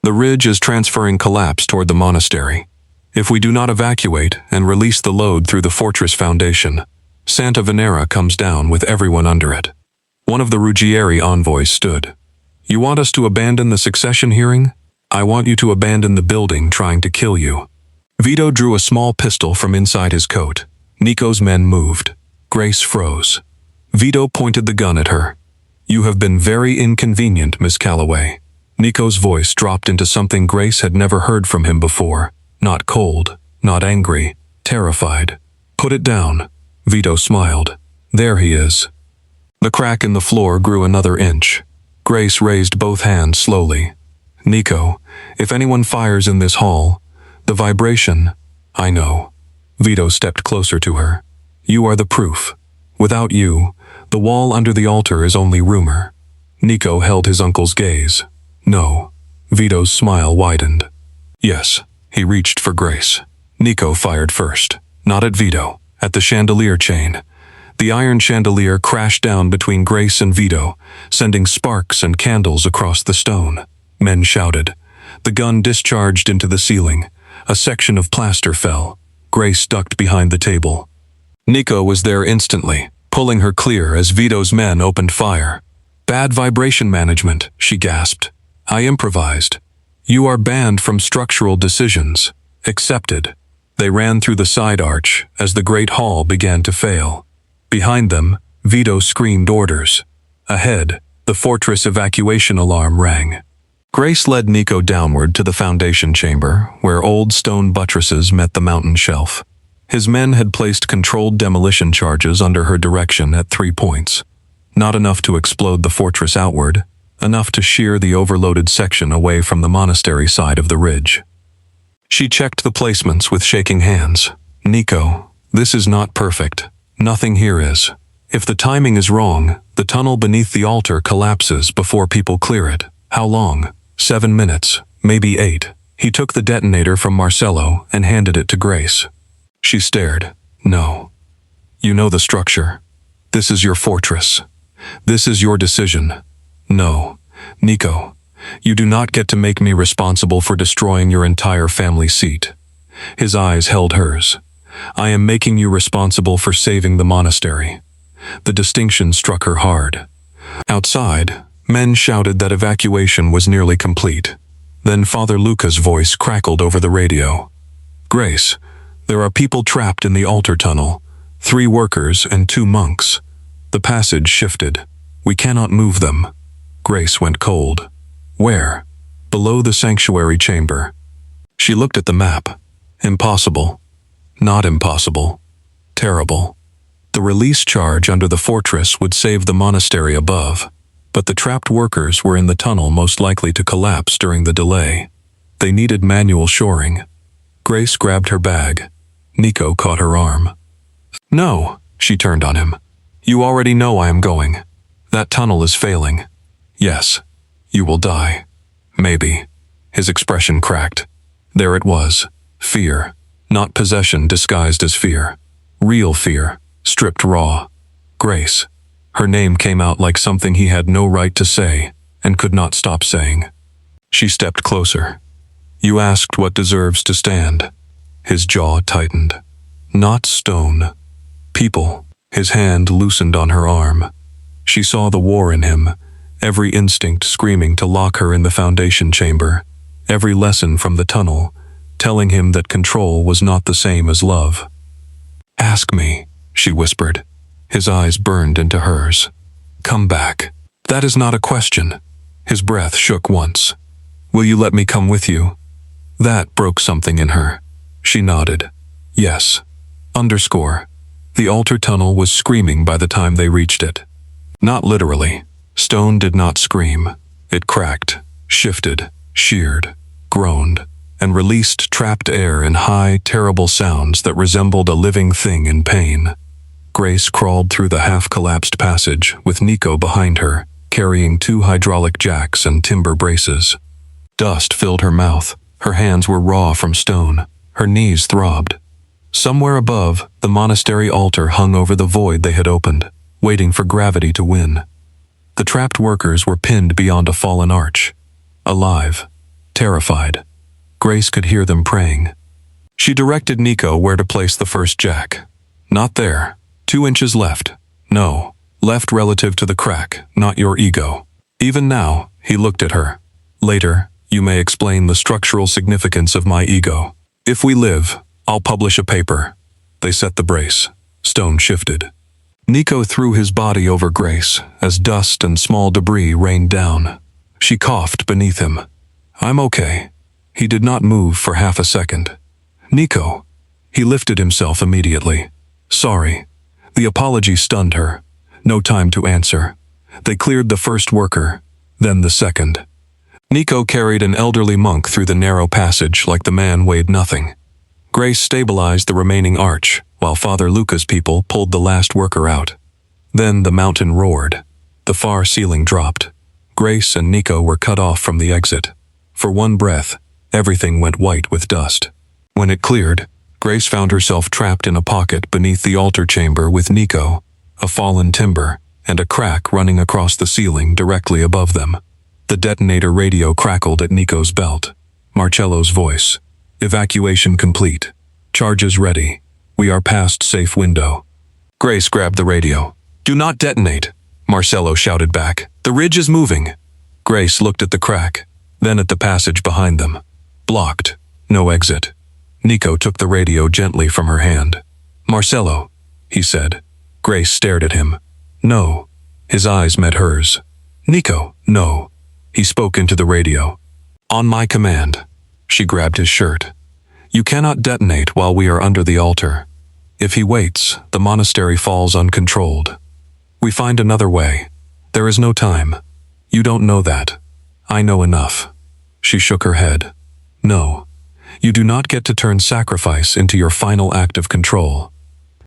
The ridge is transferring collapse toward the monastery. If we do not evacuate and release the load through the fortress foundation, Santa Venera comes down with everyone under it." One of the Ruggieri envoys stood. "You want us to abandon the succession hearing? I want you to abandon the building trying to kill you." Vito drew a small pistol from inside his coat. Nico's men moved. Grace froze. Vito pointed the gun at her. "You have been very inconvenient, Miss Calloway." Nico's voice dropped into something Grace had never heard from him before. Not cold, not angry, terrified. "Put it down." Vito smiled. "There he is." The crack in the floor grew another inch. Grace raised both hands slowly. "Nico, if anyone fires in this hall, the vibration—" "I know." Vito stepped closer to her. "You are the proof. Without you, the wall under the altar is only rumor." Nico held his uncle's gaze. "No." Vito's smile widened. "Yes." He reached for Grace. Nico fired first. Not at Vito, at the chandelier chain. The iron chandelier crashed down between Grace and Vito, sending sparks and candles across the stone. Men shouted. The gun discharged into the ceiling. A section of plaster fell. Grace ducked behind the table. Nico was there instantly, pulling her clear as Vito's men opened fire. "Bad vibration management," she gasped. "I improvised." "You are banned from structural decisions." "Accepted." They ran through the side arch as the great hall began to fail. Behind them, Vito screamed orders. Ahead, the fortress evacuation alarm rang. Grace led Nico downward to the foundation chamber, where old stone buttresses met the mountain shelf. His men had placed controlled demolition charges under her direction at 3 points. Not enough to explode the fortress outward, enough to shear the overloaded section away from the monastery side of the ridge. She checked the placements with shaking hands. "Nico, this is not perfect. Nothing here is. If the timing is wrong, the tunnel beneath the altar collapses before people clear it. How long? 7 minutes, maybe 8. He took the detonator from Marcello and handed it to Grace. She stared. "No. You know the structure. This is your fortress. This is your decision. No. Nico, you do not get to make me responsible for destroying your entire family seat." His eyes held hers. "I am making you responsible for saving the monastery." The distinction struck her hard. Outside, men shouted that evacuation was nearly complete. Then Father Luca's voice crackled over the radio. "Grace, there are people trapped in the altar tunnel. 3 workers and 2 monks. The passage shifted. We cannot move them." Grace went cold. "Where?" "Below the sanctuary chamber." She looked at the map. Impossible. Not impossible. Terrible. The release charge under the fortress would save the monastery above, but the trapped workers were in the tunnel most likely to collapse during the delay. They needed manual shoring. Grace grabbed her bag. Nico caught her arm. "No," she turned on him. "You already know I am going. That tunnel is failing. Yes, you will die. Maybe." His expression cracked. There it was. Fear. Not possession disguised as fear. Real fear, stripped raw. Grace. Her name came out like something he had no right to say, and could not stop saying. She stepped closer. "You asked what deserves to stand." His jaw tightened. "Not stone. People." His hand loosened on her arm. She saw the war in him, every instinct screaming to lock her in the foundation chamber, every lesson from the tunnel, telling him that control was not the same as love. "Ask me," she whispered. His eyes burned into hers. "Come back." "That is not a question." His breath shook once. "Will you let me come with you?" That broke something in her. She nodded. "Yes." Underscore. The altar tunnel was screaming by the time they reached it. Not literally. Stone did not scream. It cracked, shifted, sheared, groaned, and released trapped air in high, terrible sounds that resembled a living thing in pain. Grace crawled through the half-collapsed passage with Nico behind her, carrying 2 hydraulic jacks and timber braces. Dust filled her mouth. Her hands were raw from stone. Her knees throbbed. Somewhere above, the monastery altar hung over the void they had opened, waiting for gravity to win. The trapped workers were pinned beyond a fallen arch. Alive. Terrified. Grace could hear them praying. She directed Nico where to place the first jack. Not there. 2 inches left. No. Left relative to the crack, not your ego. Even now, he looked at her. Later, you may explain the structural significance of my ego. If we live, I'll publish a paper. They set the brace. Stone shifted. Nico threw his body over Grace as dust and small debris rained down. She coughed beneath him. I'm okay. He did not move for half a second. Nico. He lifted himself immediately. Sorry. The apology stunned her. No time to answer. They cleared the first worker, then the second. Nico carried an elderly monk through the narrow passage like the man weighed nothing. Grace stabilized the remaining arch, while Father Luca's people pulled the last worker out. Then the mountain roared. The far ceiling dropped. Grace and Nico were cut off from the exit. For one breath, everything went white with dust. When it cleared, Grace found herself trapped in a pocket beneath the altar chamber with Nico, a fallen timber, and a crack running across the ceiling directly above them. The detonator radio crackled at Nico's belt. Marcello's voice. Evacuation complete. Charges ready. We are past safe window. Grace grabbed the radio. Do not detonate, Marcello shouted back. The ridge is moving. Grace looked at the crack, then at the passage behind them. Blocked. No exit. Nico took the radio gently from her hand. Marcello, he said. Grace stared at him. No. His eyes met hers. Nico, no. He spoke into the radio. On my command. She grabbed his shirt. You cannot detonate while we are under the altar. If he waits, the monastery falls uncontrolled. We find another way. There is no time. You don't know that. I know enough. She shook her head. No. You do not get to turn sacrifice into your final act of control.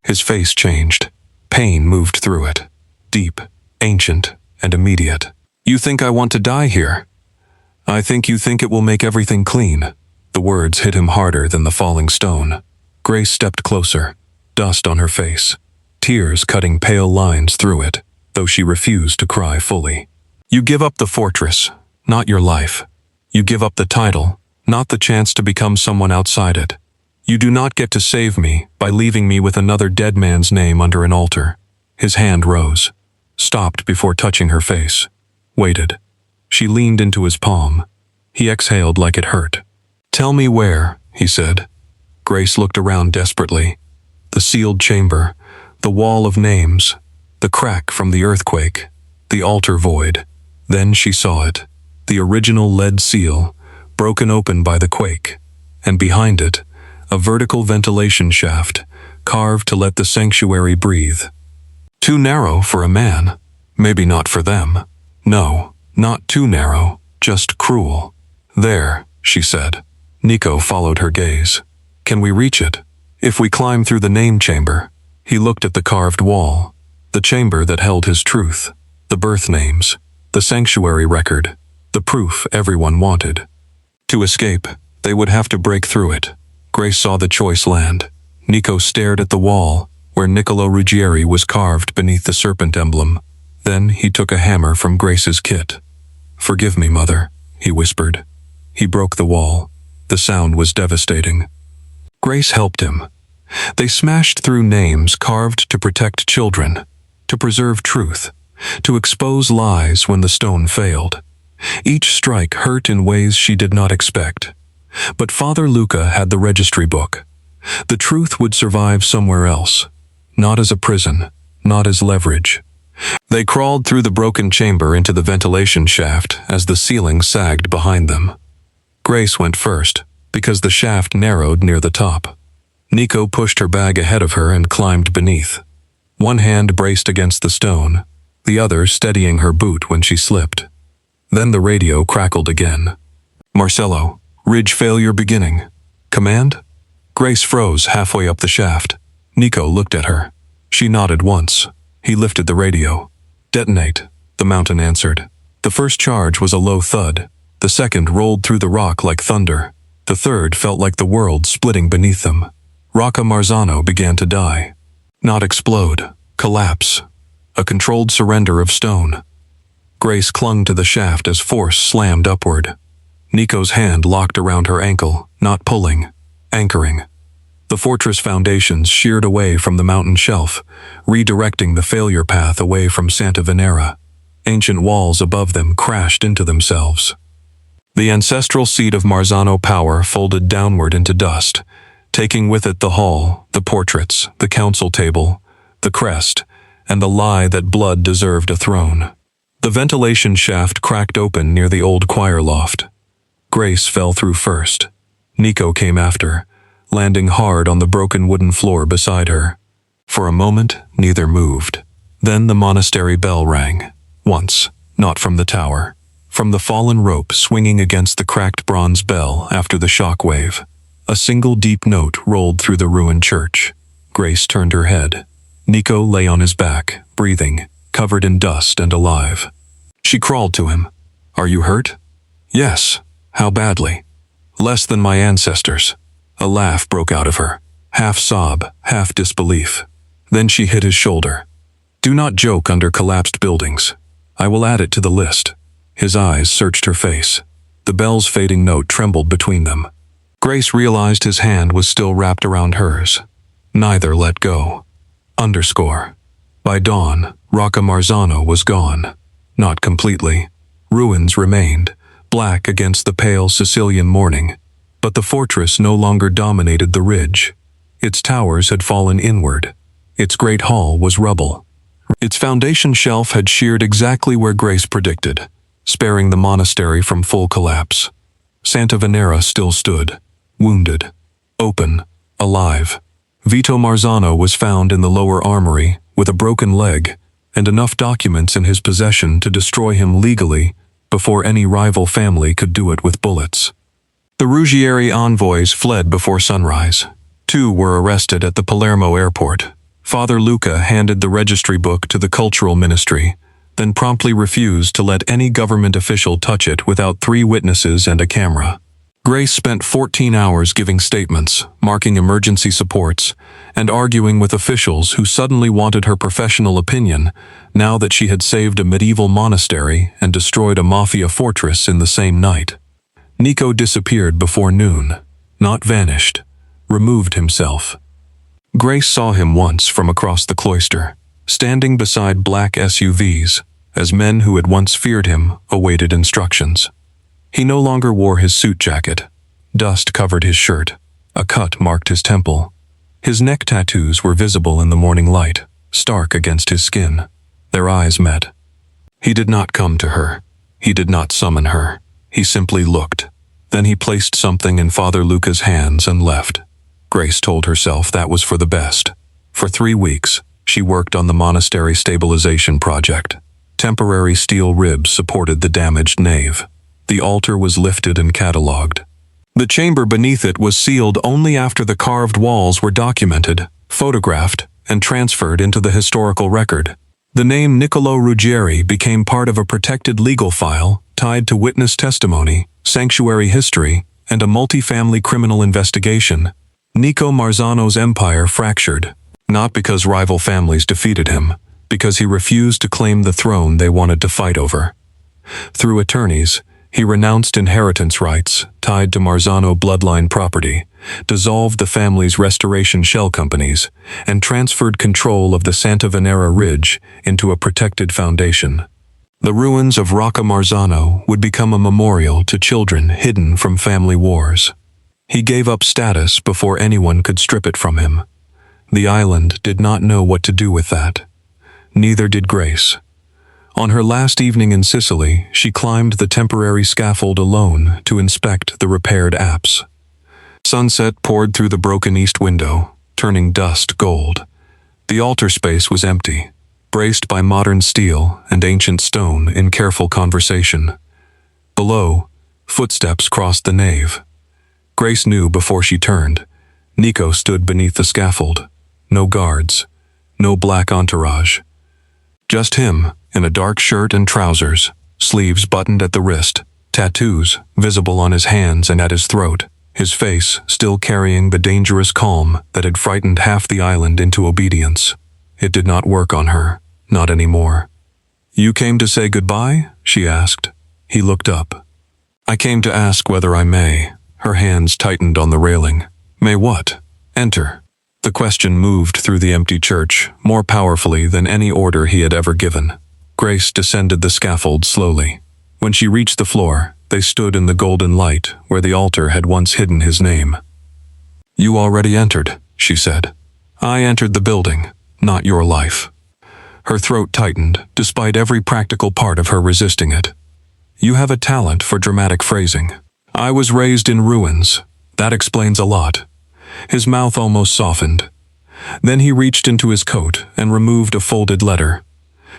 His face changed. Pain moved through it. Deep, ancient, and immediate. You think I want to die here? I think you think it will make everything clean. The words hit him harder than the falling stone. Grace stepped closer, dust on her face, tears cutting pale lines through it, though she refused to cry fully. You give up the fortress, not your life. You give up the title, not the chance to become someone outside it. You do not get to save me by leaving me with another dead man's name under an altar. His hand rose, stopped before touching her face. Waited. She leaned into his palm. He exhaled like it hurt. Tell me where, he said. Grace looked around desperately. The sealed chamber, the wall of names, the crack from the earthquake, the altar void. Then she saw it, the original lead seal, broken open by the quake, and behind it, a vertical ventilation shaft, carved to let the sanctuary breathe. Too narrow for a man, maybe not for them. No, not too narrow, just cruel. There, she said. Nico followed her gaze. Can we reach it? If we climb through the name chamber. He looked at the carved wall, the chamber that held his truth, the birth names, the sanctuary record, the proof everyone wanted. To escape, they would have to break through it. Grace saw the choice land. Nico stared at the wall, where Niccolo Ruggieri was carved beneath the serpent emblem. Then he took a hammer from Grace's kit. Forgive me, Mother, he whispered. He broke the wall. The sound was devastating. Grace helped him. They smashed through names carved to protect children, to preserve truth, to expose lies when the stone failed. Each strike hurt in ways she did not expect. But Father Luca had the registry book. The truth would survive somewhere else, not as a prison, not as leverage. They crawled through the broken chamber into the ventilation shaft as the ceiling sagged behind them. Grace went first, because the shaft narrowed near the top. Nico pushed her bag ahead of her and climbed beneath. One hand braced against the stone, the other steadying her boot when she slipped. Then the radio crackled again. Marcello, ridge failure beginning. Command? Grace froze halfway up the shaft. Nico looked at her. She nodded once. He lifted the radio. Detonate, the mountain answered. The first charge was a low thud. The second rolled through the rock like thunder. The third felt like the world splitting beneath them. Rocca Marzano began to die. Not explode, collapse. A controlled surrender of stone. Grace clung to the shaft as force slammed upward. Nico's hand locked around her ankle, not pulling, anchoring. The fortress foundations sheared away from the mountain shelf, redirecting the failure path away from Santa Venera. Ancient walls above them crashed into themselves. The ancestral seat of Marzano power folded downward into dust, taking with it the hall, the portraits, the council table, the crest, and the lie that blood deserved a throne. The ventilation shaft cracked open near the old choir loft. Grace fell through first. Nico came after, landing hard on the broken wooden floor beside her. For a moment, neither moved. Then the monastery bell rang. Once, not from the tower. From the fallen rope swinging against the cracked bronze bell after the shock wave. A single deep note rolled through the ruined church. Grace turned her head. Nico lay on his back, breathing, covered in dust and alive. She crawled to him. "Are you hurt?" "Yes. How badly?" "Less than my ancestors." A laugh broke out of her, half sob, half disbelief. Then she hit his shoulder. "Do not joke under collapsed buildings. I will add it to the list." His eyes searched her face. The bell's fading note trembled between them. Grace realized his hand was still wrapped around hers. Neither let go. Underscore. By dawn, Rocca Marzano was gone. Not completely. Ruins remained, black against the pale Sicilian morning. But the fortress no longer dominated the ridge. Its towers had fallen inward. Its great hall was rubble. Its foundation shelf had sheared exactly where Grace predicted, sparing the monastery from full collapse. Santa Venera still stood, wounded, open, alive. Vito Marzano was found in the lower armory, with a broken leg, and enough documents in his possession to destroy him legally before any rival family could do it with bullets. The Ruggieri envoys fled before sunrise. 2 were arrested at the Palermo airport. Father Luca handed the registry book to the cultural ministry, then promptly refused to let any government official touch it without 3 witnesses and a camera. Grace spent 14 hours giving statements, marking emergency supports, and arguing with officials who suddenly wanted her professional opinion now that she had saved a medieval monastery and destroyed a mafia fortress in the same night. Nico disappeared before noon, not vanished, removed himself. Grace saw him once from across the cloister, standing beside black SUVs, as men who had once feared him awaited instructions. He no longer wore his suit jacket. Dust covered his shirt. A cut marked his temple. His neck tattoos were visible in the morning light, stark against his skin. Their eyes met. He did not come to her. He did not summon her. He simply looked. Then he placed something in Father Luca's hands and left. Grace told herself that was for the best. For 3 weeks, she worked on the monastery stabilization project. Temporary steel ribs supported the damaged nave. The altar was lifted and catalogued. The chamber beneath it was sealed only after the carved walls were documented, photographed, and transferred into the historical record. The name Niccolo Ruggieri became part of a protected legal file tied to witness testimony, sanctuary history, and a multi-family criminal investigation. Nico Marzano's empire fractured, not because rival families defeated him, because he refused to claim the throne they wanted to fight over. Through attorneys, he renounced inheritance rights tied to Marzano bloodline property, dissolved the family's restoration shell companies, and transferred control of the Santa Venera Ridge into a protected foundation. The ruins of Rocca Marzano would become a memorial to children hidden from family wars. He gave up status before anyone could strip it from him. The island did not know what to do with that. Neither did Grace. On her last evening in Sicily, she climbed the temporary scaffold alone to inspect the repaired apse. Sunset poured through the broken east window, turning dust gold. The altar space was empty, braced by modern steel and ancient stone in careful conversation. Below, footsteps crossed the nave. Grace knew before she turned. Nico stood beneath the scaffold. No guards, no black entourage. Just him, in a dark shirt and trousers, sleeves buttoned at the wrist, tattoos visible on his hands and at his throat. his face still carrying the dangerous calm that had frightened half the island into obedience. It did not work on her, not anymore. "You came to say goodbye?" she asked. He looked up. "I came to ask whether I may." Her hands tightened on the railing. "May what?" "Enter." The question moved through the empty church more powerfully than any order he had ever given. Grace descended the scaffold slowly. When she reached the floor, they stood in the golden light where the altar had once hidden his name. "You already entered," she said. "I entered the building, not your life." Her throat tightened, despite every practical part of her resisting it. "You have a talent for dramatic phrasing. I was raised in ruins. That explains a lot." His mouth almost softened. Then he reached into his coat and removed a folded letter.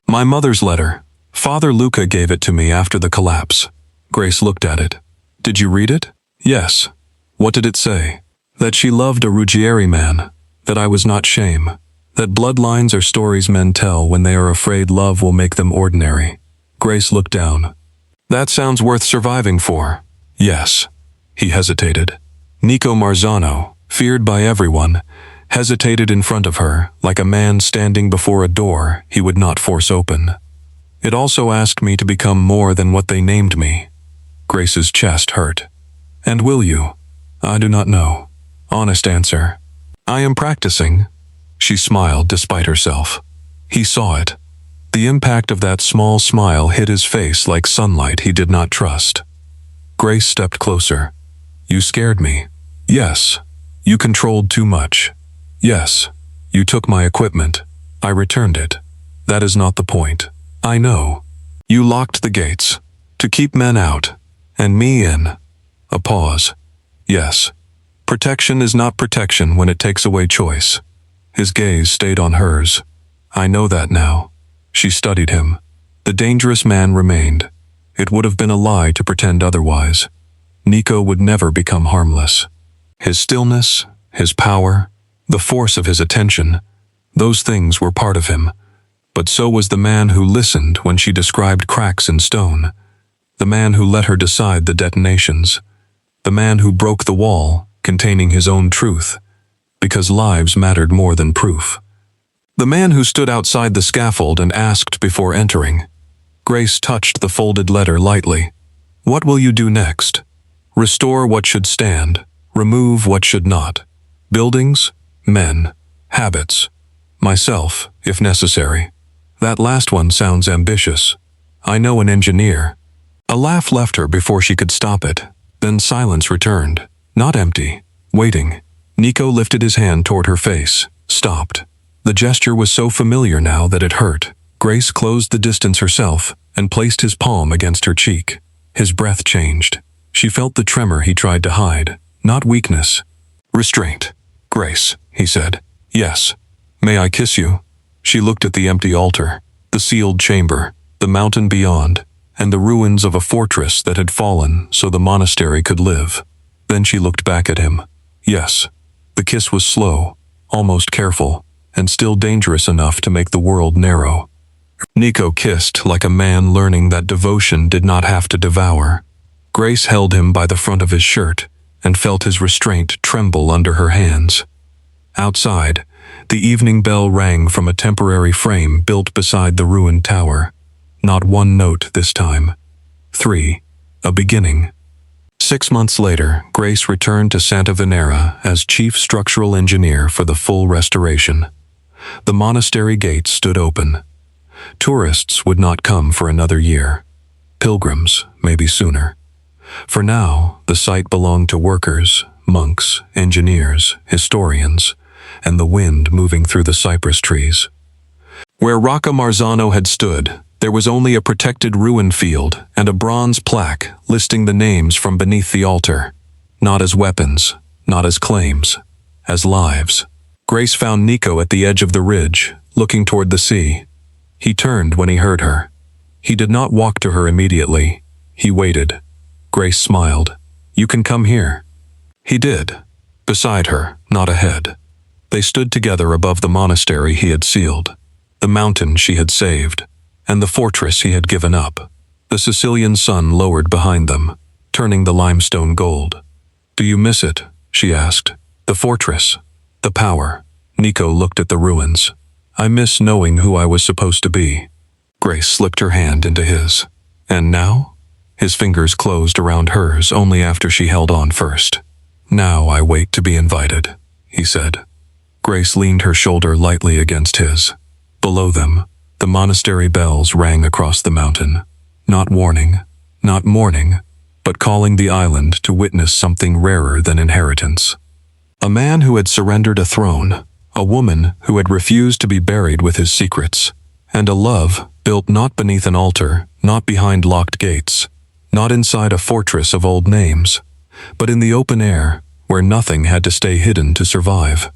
"My mother's letter. Father Luca gave it to me after the collapse." Grace looked at it. "Did you read it?" "Yes." "What did it say?" "That she loved a Ruggieri man. That I was not shame. That bloodlines are stories men tell when they are afraid love will make them ordinary." Grace looked down. "That sounds worth surviving for." "Yes." He hesitated. Nico Marzano, feared by everyone, hesitated in front of her like a man standing before a door he would not force open. "It also asked me to become more than what they named me." Grace's chest hurt. "And will you?" "I do not know." Honest answer. "I am practicing." She smiled despite herself. He saw it. The impact of that small smile hit his face like sunlight he did not trust. Grace stepped closer. "You scared me." "Yes." "You controlled too much." "Yes." "You took my equipment. I returned it." "That is not the point." "I know." "You locked the gates. To keep men out. And me in." A pause. "Yes. Protection is not protection when it takes away choice." His gaze stayed on hers. "I know that now." She studied him. The dangerous man remained. It would have been a lie to pretend otherwise. Nico would never become harmless. His stillness, his power, the force of his attention, those things were part of him. But so was the man who listened when she described cracks in stone, the man who let her decide the detonations, the man who broke the wall containing his own truth, because lives mattered more than proof. The man who stood outside the scaffold and asked before entering. Grace touched the folded letter lightly. "What will you do next?" "Restore what should stand. Remove what should not. Buildings, men, habits. Myself, if necessary." "That last one sounds ambitious." "I know an engineer." A laugh left her before she could stop it. Then silence returned. Not empty. Waiting. Nico lifted his hand toward her face. Stopped. The gesture was so familiar now that it hurt. Grace closed the distance herself and placed his palm against her cheek. His breath changed. She felt the tremor he tried to hide. Not weakness. Restraint. "Grace," he said. "Yes." "May I kiss you?" She looked at the empty altar, the sealed chamber, the mountain beyond, and the ruins of a fortress that had fallen so the monastery could live. Then she looked back at him. Yes. The kiss was slow, almost careful, and still dangerous enough to make the world narrow. Nico kissed like a man learning that devotion did not have to devour. Grace held him by the front of his shirt and felt his restraint tremble under her hands. Outside, the evening bell rang from a temporary frame built beside the ruined tower. Not one note this time. 3. A beginning. 6 months later, Grace returned to Santa Venera as chief structural engineer for the full restoration. The monastery gates stood open. Tourists would not come for another year. Pilgrims, maybe sooner. For now, the site belonged to workers, monks, engineers, historians, and the wind moving through the cypress trees. Where Rocca Marzano had stood, there was only a protected ruin field and a bronze plaque listing the names from beneath the altar. Not as weapons, not as claims, as lives. Grace found Nico at the edge of the ridge, looking toward the sea. He turned when he heard her. He did not walk to her immediately. He waited. Grace smiled. "You can come here." He did. Beside her, not ahead. They stood together above the monastery he had sealed, the mountain she had saved, and the fortress he had given up. The Sicilian sun lowered behind them, turning the limestone gold. "Do you miss it?" she asked. "The fortress. The power." Nico looked at the ruins. "I miss knowing who I was supposed to be." Grace slipped her hand into his. "And now?" His fingers closed around hers only after she held on first. "Now I wait to be invited," he said. Grace leaned her shoulder lightly against his. Below them, the monastery bells rang across the mountain. Not warning, not mourning, but calling the island to witness something rarer than inheritance. A man who had surrendered a throne, a woman who had refused to be buried with his secrets, and a love built not beneath an altar, not behind locked gates, not inside a fortress of old names, but in the open air, where nothing had to stay hidden to survive.